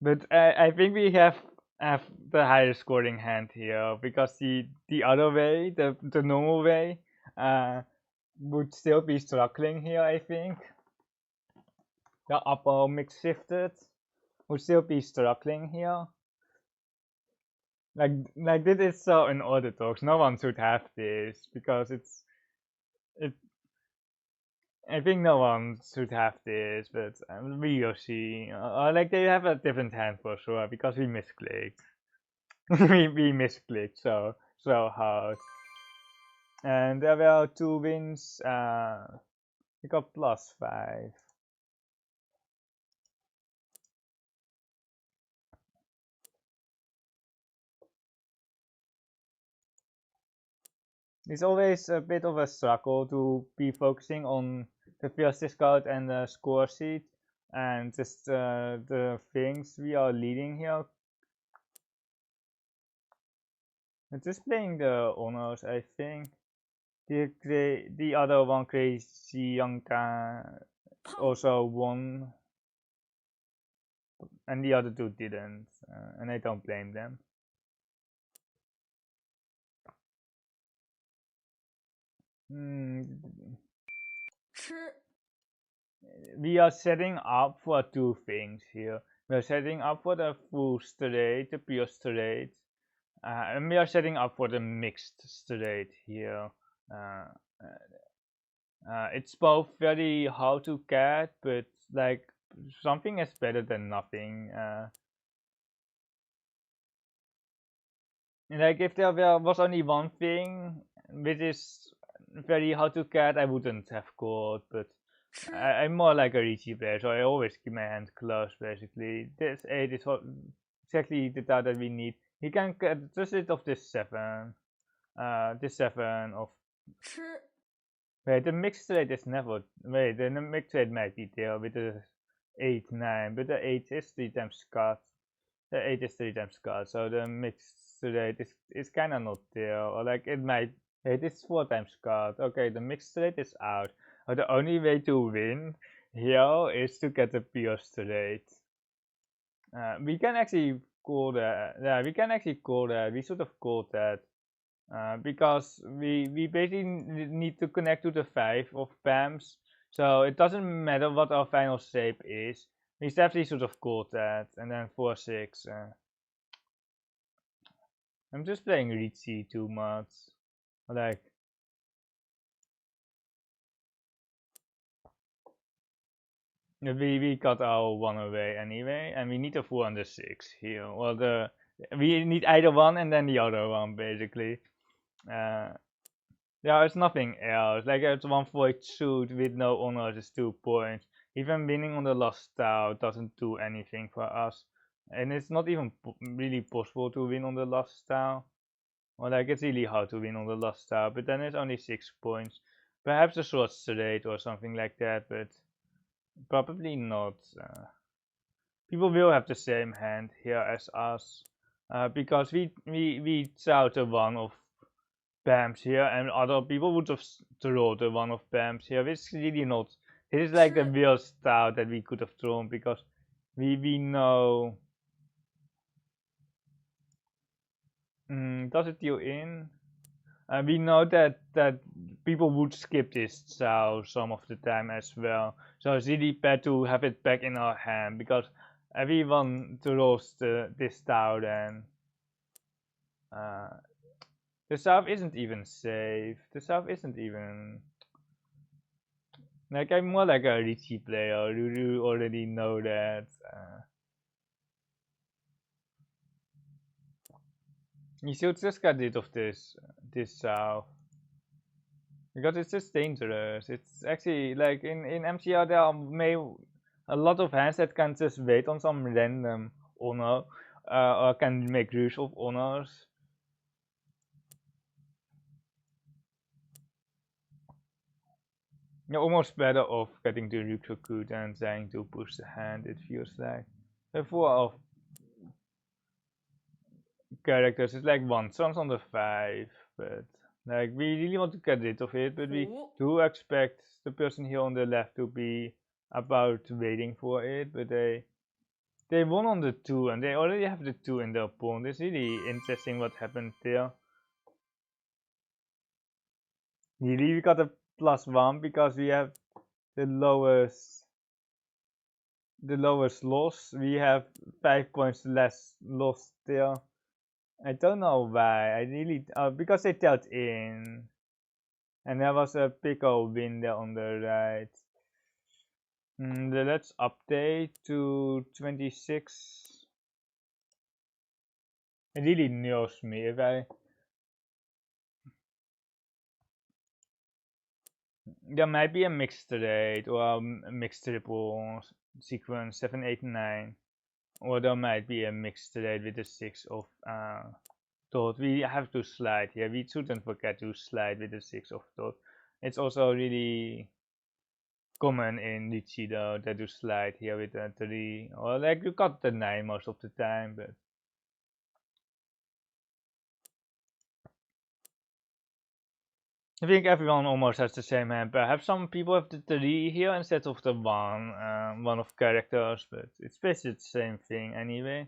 but I think we have the higher scoring hand here because the other way, the normal way, would still be struggling here. I think the upper mix shifted would still be struggling here. Like this is so unorthodox. No one should have this because it. I think no one should have this, but we will see. Like they have a different hand for sure because we misclicked. we misclicked so hard, and there were 2 wins. We got +5. It's always a bit of a struggle to be focusing on the first discard and the score sheet and just the things we are leading here. It's just playing the honors, I think. The other one, Crazy Young guy, also won, and the other 2 didn't, and I don't blame them. We are setting up for 2 things here. We are setting up for the full straight, the pure straight, and we are setting up for the mixed straight here. It's both very hard to get, but like something is better than nothing. Like if there was only one thing which is very hard to get, I wouldn't have called, but I'm more like a Richie player, so I always keep my hand closed basically. This 8 is what exactly the data that we need. He can get just it of this 7. This 7 of wait, the mixed rate is never wait, the mixed rate might be there with the 8-9, but the 8 is 3 times cut. The 8 is 3 times cut, so the mixed rate is kinda not there. Or like it might it is 4 times cut. Okay, the mixed rate is out. The only way to win here is to get the pure straight. We can actually call that. Yeah, we can actually call that. We should have called that. Because we basically need to connect to the 5 of PAMs. So it doesn't matter what our final shape is. We definitely should have called that. And then 4-6. I'm just playing Ritzy too much. Like we got our 1 away anyway, and we need a 4 and a 6 here. Well, we need either one and then the other one basically. Yeah, it's nothing else. Like it's 1 void shoot with no honors is 2 points. Even winning on the last tower doesn't do anything for us, and it's not even really possible to win on the last tower. Well, like it's really hard to win on the last tower, but then it's only 6 points. Perhaps a short straight or something like that, but probably not. People will have the same hand here as us, because we saw the 1 of BAMs here, and other people would have drawn the 1 of BAMs here, which is really not. This is like the real style that we could have drawn because we know. Does it deal in? We know that people would skip this Tsao some of the time as well. So it's really bad to have it back in our hand because everyone throws this Tsao then. The South isn't even safe. The South isn't even like I'm more like a Richie player. You already know that. You should just get rid of this South because it's just dangerous. It's actually like in MCR there are a lot of hands that can just wait on some random honor or can make use of honors. You're almost better off getting the Ryukyoku than trying to push the hand, it feels like. The four of characters is like one chance on the 5, but like we really want to get rid of it, but we do expect the person here on the left to be about waiting for it, but they won on the 2 and they already have the 2 in their pawn. It's really interesting what happened there. Really, we got a +1 because we have the lowest loss. We have 5 points less lost there. I don't know why. I really because they dealt in, and there was a pickle win there on the right. Let's update to 26. It really knows me if I. There might be a mixed trade or a mixed triple sequence 7, 8, 9, or there might be a mixed trade with the 6 of thought. We have to slide here. We shouldn't forget to slide with the 6 of thought. It's also really common in Nietzsche though that you slide here with the 3, or like you got the 9 most of the time, but I think everyone almost has the same hand. Perhaps some people have the 3 here instead of the 1 of characters, but it's basically the same thing anyway.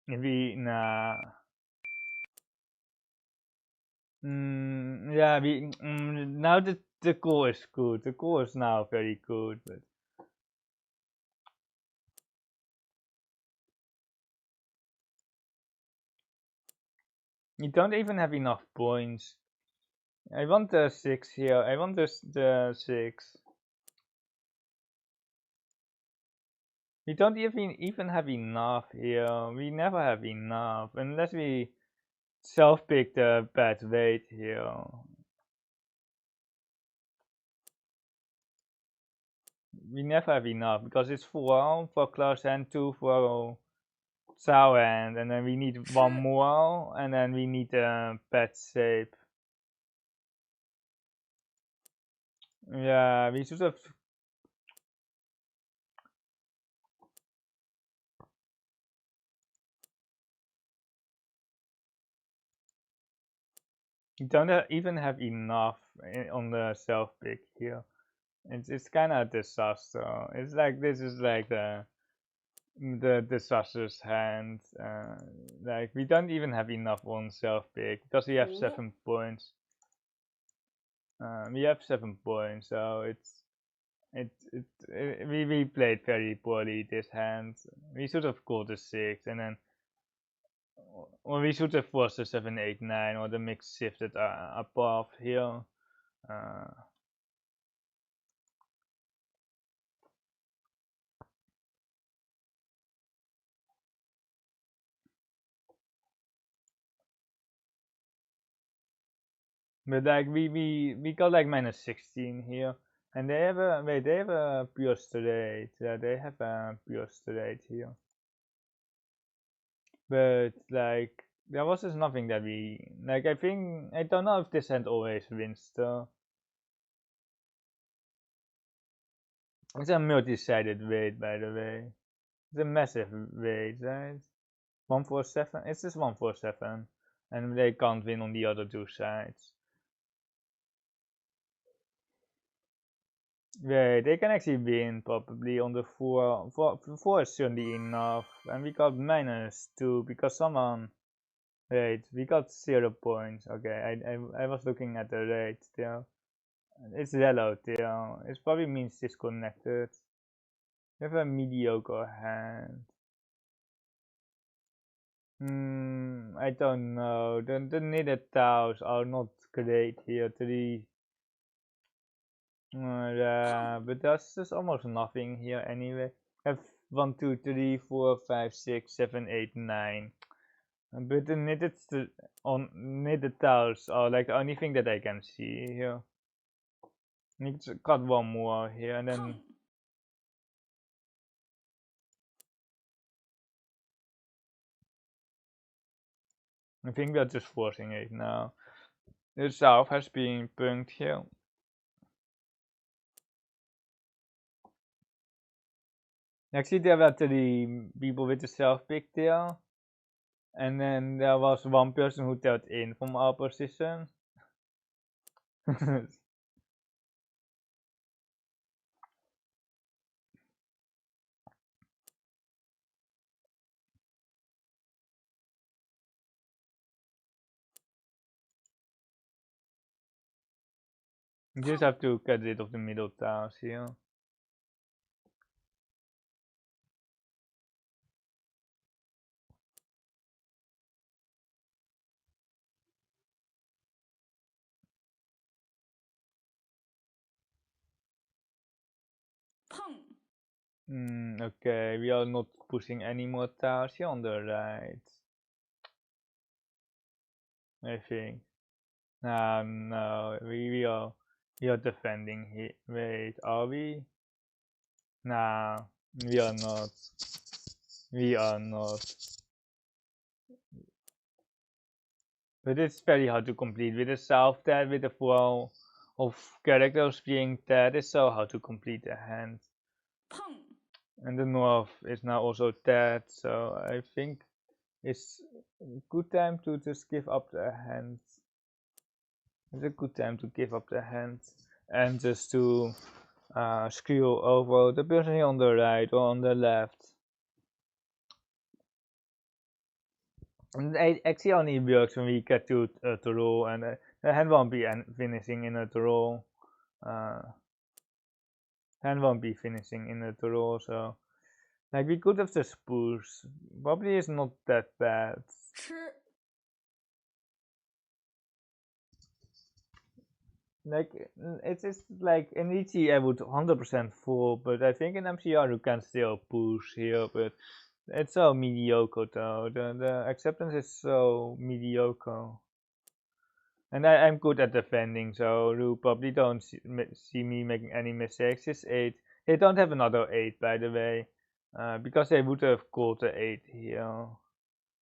Nah. Yeah, now the core is good. The core is now very good, but you don't even have enough points. I want the 6 here. I want the 6. We don't even have enough here. We never have enough unless we self-pick the bad weight here. We never have enough because it's 4 for close hand, 2 for Sao hand, and then we need 1 more, and then we need a bad shape. Yeah, we should have. We don't even have enough on the self pick here. It's kind of a disaster. It's like this is like the disaster's hand. Like we don't even have enough on self pick because we have 7 points. We have 7 points, so we played very poorly this hand. We should have called a 6 and then, or we should have forced a 7, 8, 9 or the mix shifted above here. But like we got like -16 here, and they have a they have a pure straight. Yeah, they have a pure straight here. But like there was just nothing that we like. I don't know if this hand always wins though. It's a multi-sided weight, by the way. It's a massive weight, right? 147. It's just 147, and they can't win on the other 2 sides. Wait, they can actually win probably on the 4. 4 is certainly enough. And we got -2 because someone. Wait, we got 0 points. Okay, I was looking at the rate still. It's yellow still. It probably means disconnected. We have a mediocre hand. I don't know. The needed tiles are not great here. 3. But there's just almost nothing here anyway. I have 1, 2, 3, 4, 5, 6, 7, 8, 9. But the knitted tiles are like the only thing that I can see here. Need to cut one more here and then. I think we are just forcing it now. The south has been punked here. Actually, there were 3 people with the self pick there. And then there was 1 person who tapped in from our position. You just have to get rid of the middle tiles here. Okay, we are not pushing any more tiles here on the right. I think. No, we are defending here. Wait, are we? Nah, we are not. We are not. But it's very hard to complete with the south tab, with the flow of characters being dead. It's so hard to complete the hand. And the north is now also dead, so I think it's a good time to just give up the hand. It's a good time to give up the hand and just to screw over the person here on the right or on the left. And it actually only works when we get to a draw, and the hand won't be finishing in a draw. Hand won't be finishing in a draw, so like we could have just pushed. Probably is not that bad. Like it's like in ET I would 100% full, but I think in MCR you can still push here, but it's so mediocre though. The acceptance is so mediocre. And I'm good at defending, so you probably don't see me making any mistakes. This 8. They don't have another 8, by the way, because they would have called the 8 here.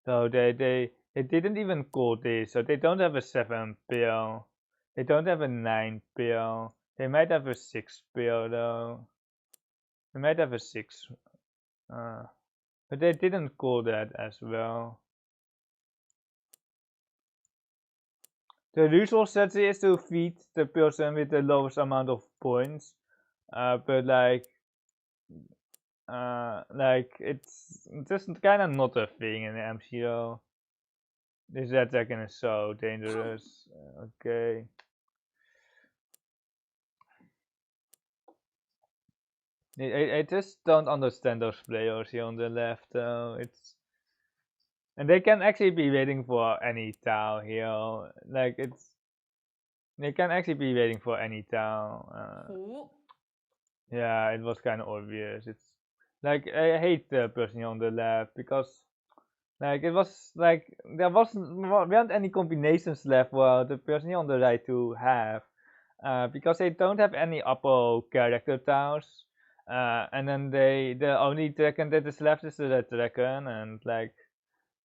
So they didn't even call this, so they don't have a 7 pill. They don't have a 9 pill. They might have a 6 pill though. They might have a 6. But they didn't call that as well. The usual strategy is to feed the person with the lowest amount of points. But like it's just kind of not a thing in the MCO. This red dragon is so dangerous. Okay. I just don't understand those players here on the left. And they can actually be waiting for any tile here. Like they can actually be waiting for any tile. Yeah, it was kind of obvious. It's like I hate the person here on the left because like it was like there weren't any combinations left for the person here on the right to have. Because they don't have any upper character tiles. And then the only dragon that is left is the red dragon, and like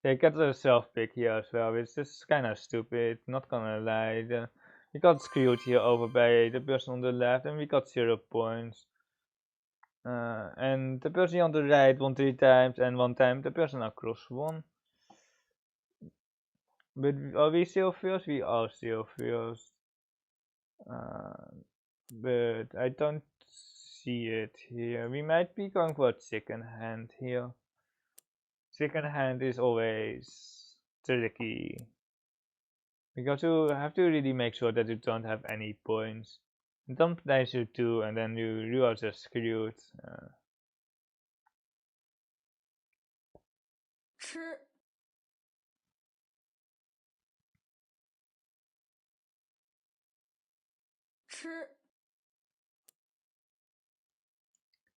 they get a self pick here as well, which is kind of stupid. Not gonna lie, we got screwed here over by the person on the left, and we got 0 points. And the person on the right won 3 times, and 1 time the person across won. But are we still first? We are still first. But I don't see it here. We might be going for a second hand here. Second hand is always tricky because you have to really make sure that you don't have any points. Don't place you two, and then you are just screwed.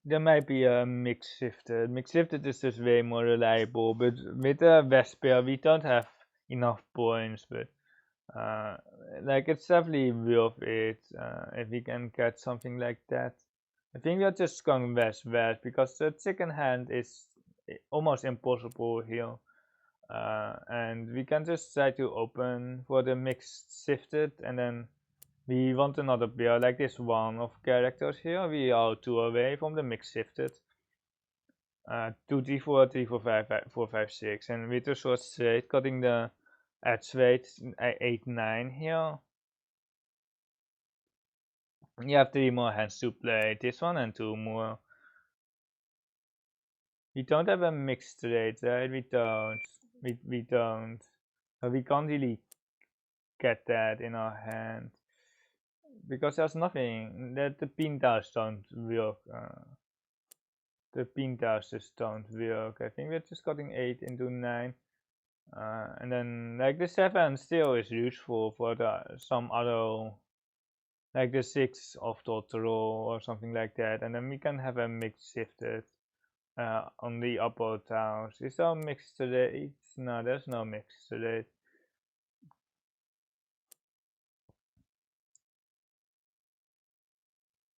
There might be a mix shifted. Mix shifted is just way more reliable, but with a Vesper we don't have enough points. But like it's definitely worth it if we can get something like that. I think we are just going west because the second hand is almost impossible here. And we can just try to open for the mixed shifted, and then we want another pair like this one of characters here. We are 2 away from the mixed shifted. 2 3 4 3 4 5 4 5 6, and with the short straight cutting the edge weight 8 9 here. You have 3 more hands to play, this one and 2 more. We don't have a mixed straight, right? We don't. We don't. So we can't really get that in our hand because there's nothing that the pin towers don't work. The pin towers just don't work. I think we're just cutting 8 into 9. And then like the 7 still is useful for some other, like the 6 of the row or something like that, and then we can have a mix shifted on the upper towers. Is there a mixed today? No, there's no mix today.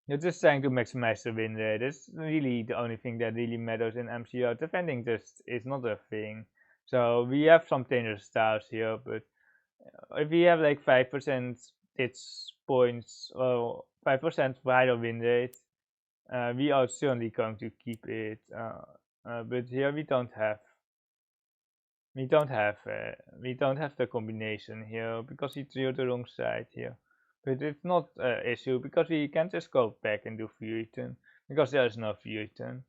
You're just trying to maximize the win rate. That's really the only thing that really matters in MCR. Defending just is not a thing. So we have some dangerous styles here, but if we have like 5% its points or 5% wider win rate, we are certainly going to keep it. But here we don't have the combination here because he drew the wrong side here. But it's not an issue because we can just go back and do fusion because there is no fusion.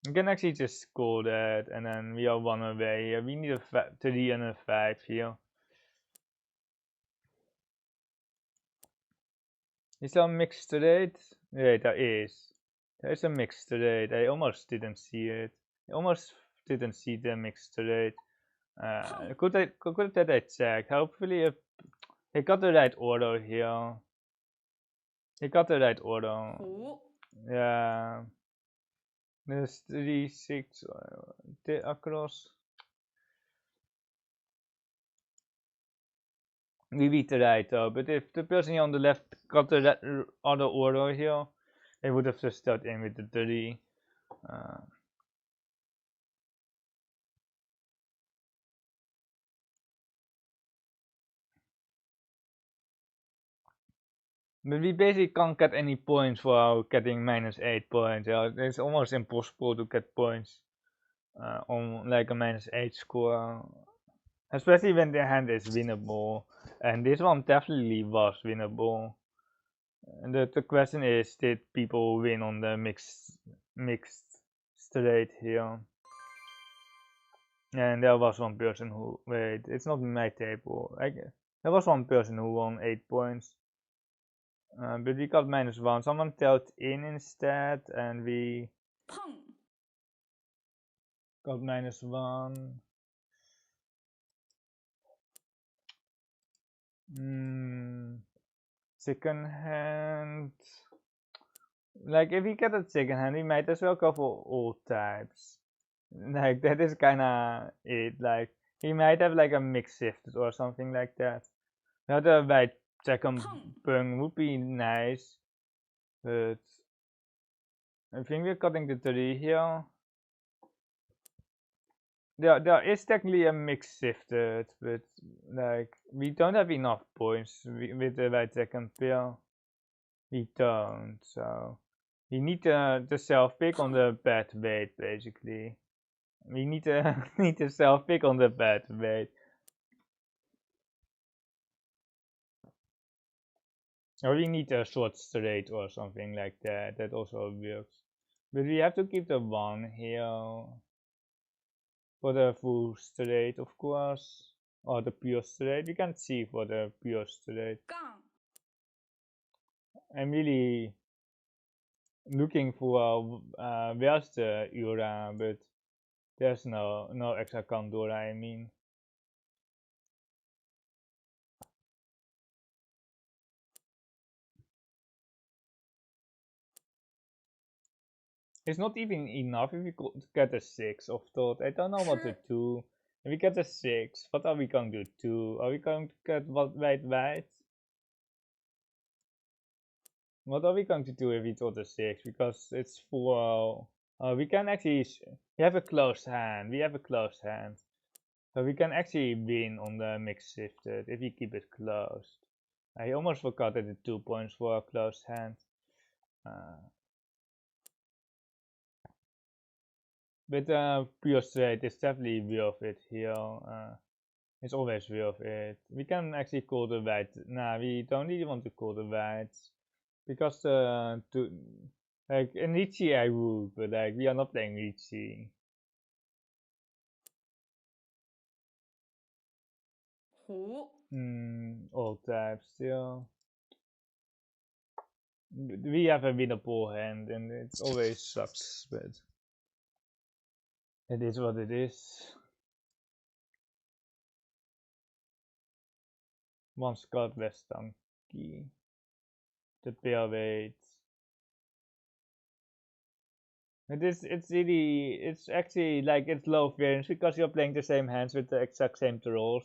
You can actually just score that, and then we are 1 away here. We need a 3 and a 5 here. Is there a mixed rate? Yeah, there is. There is a mixed rate. I almost didn't see it. I almost didn't see the mixed rate. Good that I checked. Hopefully, he got the right order here. He got the right order. Yeah. There's 3 6 across. We beat the right though, but if the person on the left got the other order here, they would have just started in with the 3. But we basically can't get any points for getting -8 points. It's almost impossible to get points on like a -8 score, especially when the hand is winnable. And this one definitely was winnable. And the question is, did people win on the mixed straight here? And there was one person who, wait, it's not my table. There was one person who won 8 points. But we got -1. Someone dealt in instead, and we got -1. Second hand. Like if we get a second hand, we might as well go for all types. Like that is kinda it. Like he might have like a mix shifted or something like that. Not a white second bung would be nice, but I think we're cutting the 3 here. There is technically a mix shifted, but like we don't have enough points with the white second pair. We don't, so we need the self pick on the bad weight basically. We need to need to self pick on the bad weight. Or we need a short straight or something like that. That also works. But we have to keep the 1 here for the full straight, of course. Or the pure straight. We can see for the pure straight. 杠 I'm really looking for where's the Ura, but there's no extra Condora, I mean. It's not even enough if we could get a 6 of thought. I don't know what to 吃 do. If we get a 6, what are we going to do? Are we going to get what white? What are we going to do if we got a 6? Because it's full. We can actually. We have a closed hand. We have a closed hand. So we can actually win on the mix shifted if we keep it closed. I almost forgot that the 2 points for a closed hand. But pure straight is definitely worth it here. It's always worth it. We can actually call the white. Nah, we don't really want to call the whites because like in Ricci I would, but like we are not playing Ricci. 胡 All types still. We have a winnable hand and it always sucks, but it is what it is. One Scott West Donkey. The pair weight. It's actually like it's low variance because you're playing the same hands with the exact same rolls,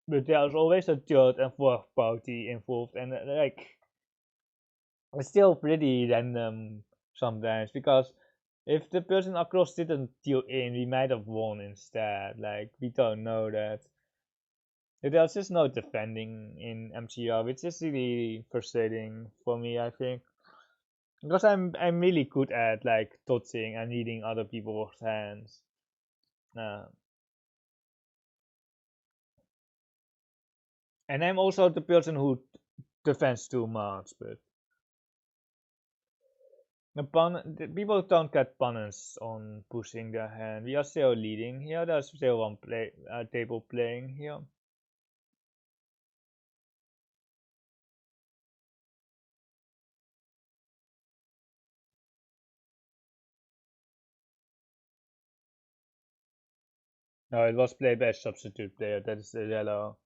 but there's always a third and fourth party involved, and like it's still pretty random sometimes because if the person across didn't deal in, we might have won instead. Like we don't know that. There's just no defending in MCR, which is really frustrating for me, I think. Because I'm really good at like dodging and reading other people's hands. Uh, and I'm also the person who defends too much, but the people don't get punish on pushing their hand. We are still leading here. There's still one table playing here. No, it was played by a substitute player. That is the yellow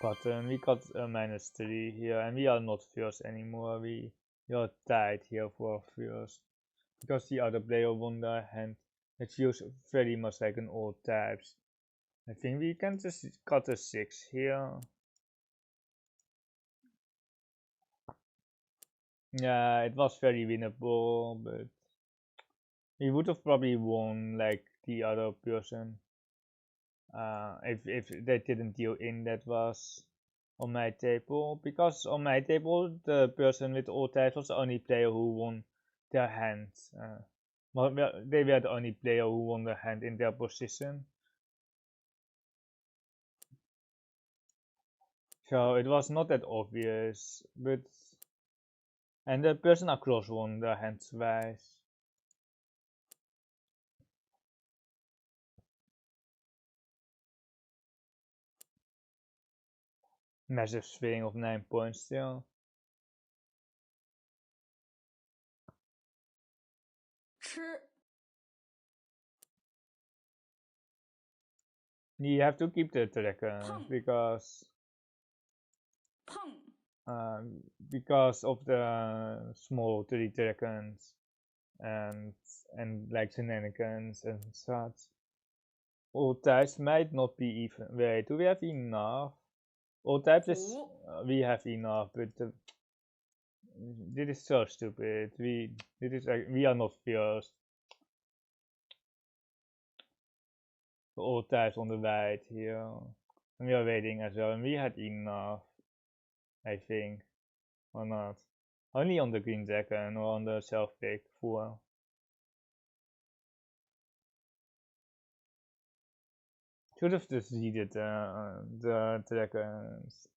button. We got a -3 here, and we are not first anymore. We are tied here for first because the other player won the hand. It feels very much like an old types. I think we can just cut a 6 here. Yeah, it was very winnable, but he would have probably won like the other person. If they didn't deal in, that was on my table, because on my table the person with all types was the only player who won their hand. Well, they were the only player who won the hand in their position. So it was not that obvious, but and the person across won the hand twice. Massive swing of 9 points still. 吃 You have to keep the dragons碰 because of the small 3 dragons and like shenanigans and such. All types might not be even. Wait, do we have enough? All types is 胡 we have enough, but this is so stupid. We are not first. All types on the right here, and we are waiting as well, and we had enough, I think, or not. Only on the green dragon or on the self pick 4. Should have just needed the dragons.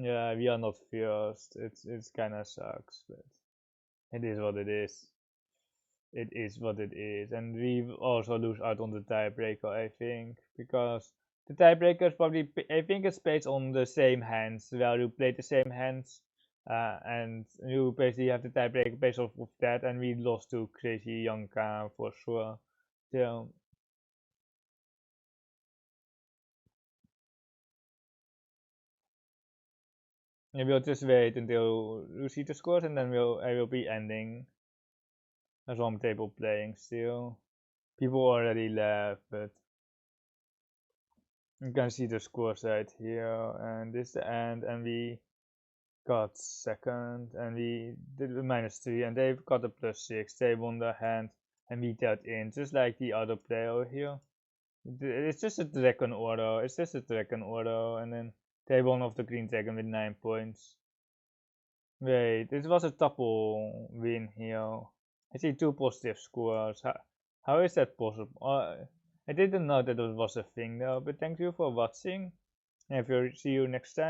Yeah, we are not first. It's kind of sucks, but it is what it is. It is what it is, and we also lose out on the tiebreaker, I think, because the tiebreaker is probably, I think it's based on the same hands. Well, you play the same hands, and you basically have the tiebreaker based off of that, and we lost to Crazy Yanka for sure. So maybe we'll just wait until you see the scores, and then I will be ending a Rom table playing still. People already left, but you can see the scores right here, and this is the end, and we got second, and we did a -3, and they've got a +6. They won the hand, and we dealt in, just like the other player here. It's just a dragon order, it's just a dragon order, and then they won off the green dragon with 9 points. Wait, it was a double win here. I see 2 positive scores. How is that possible? I didn't know that it was a thing though, but thank you for watching, and see you next time.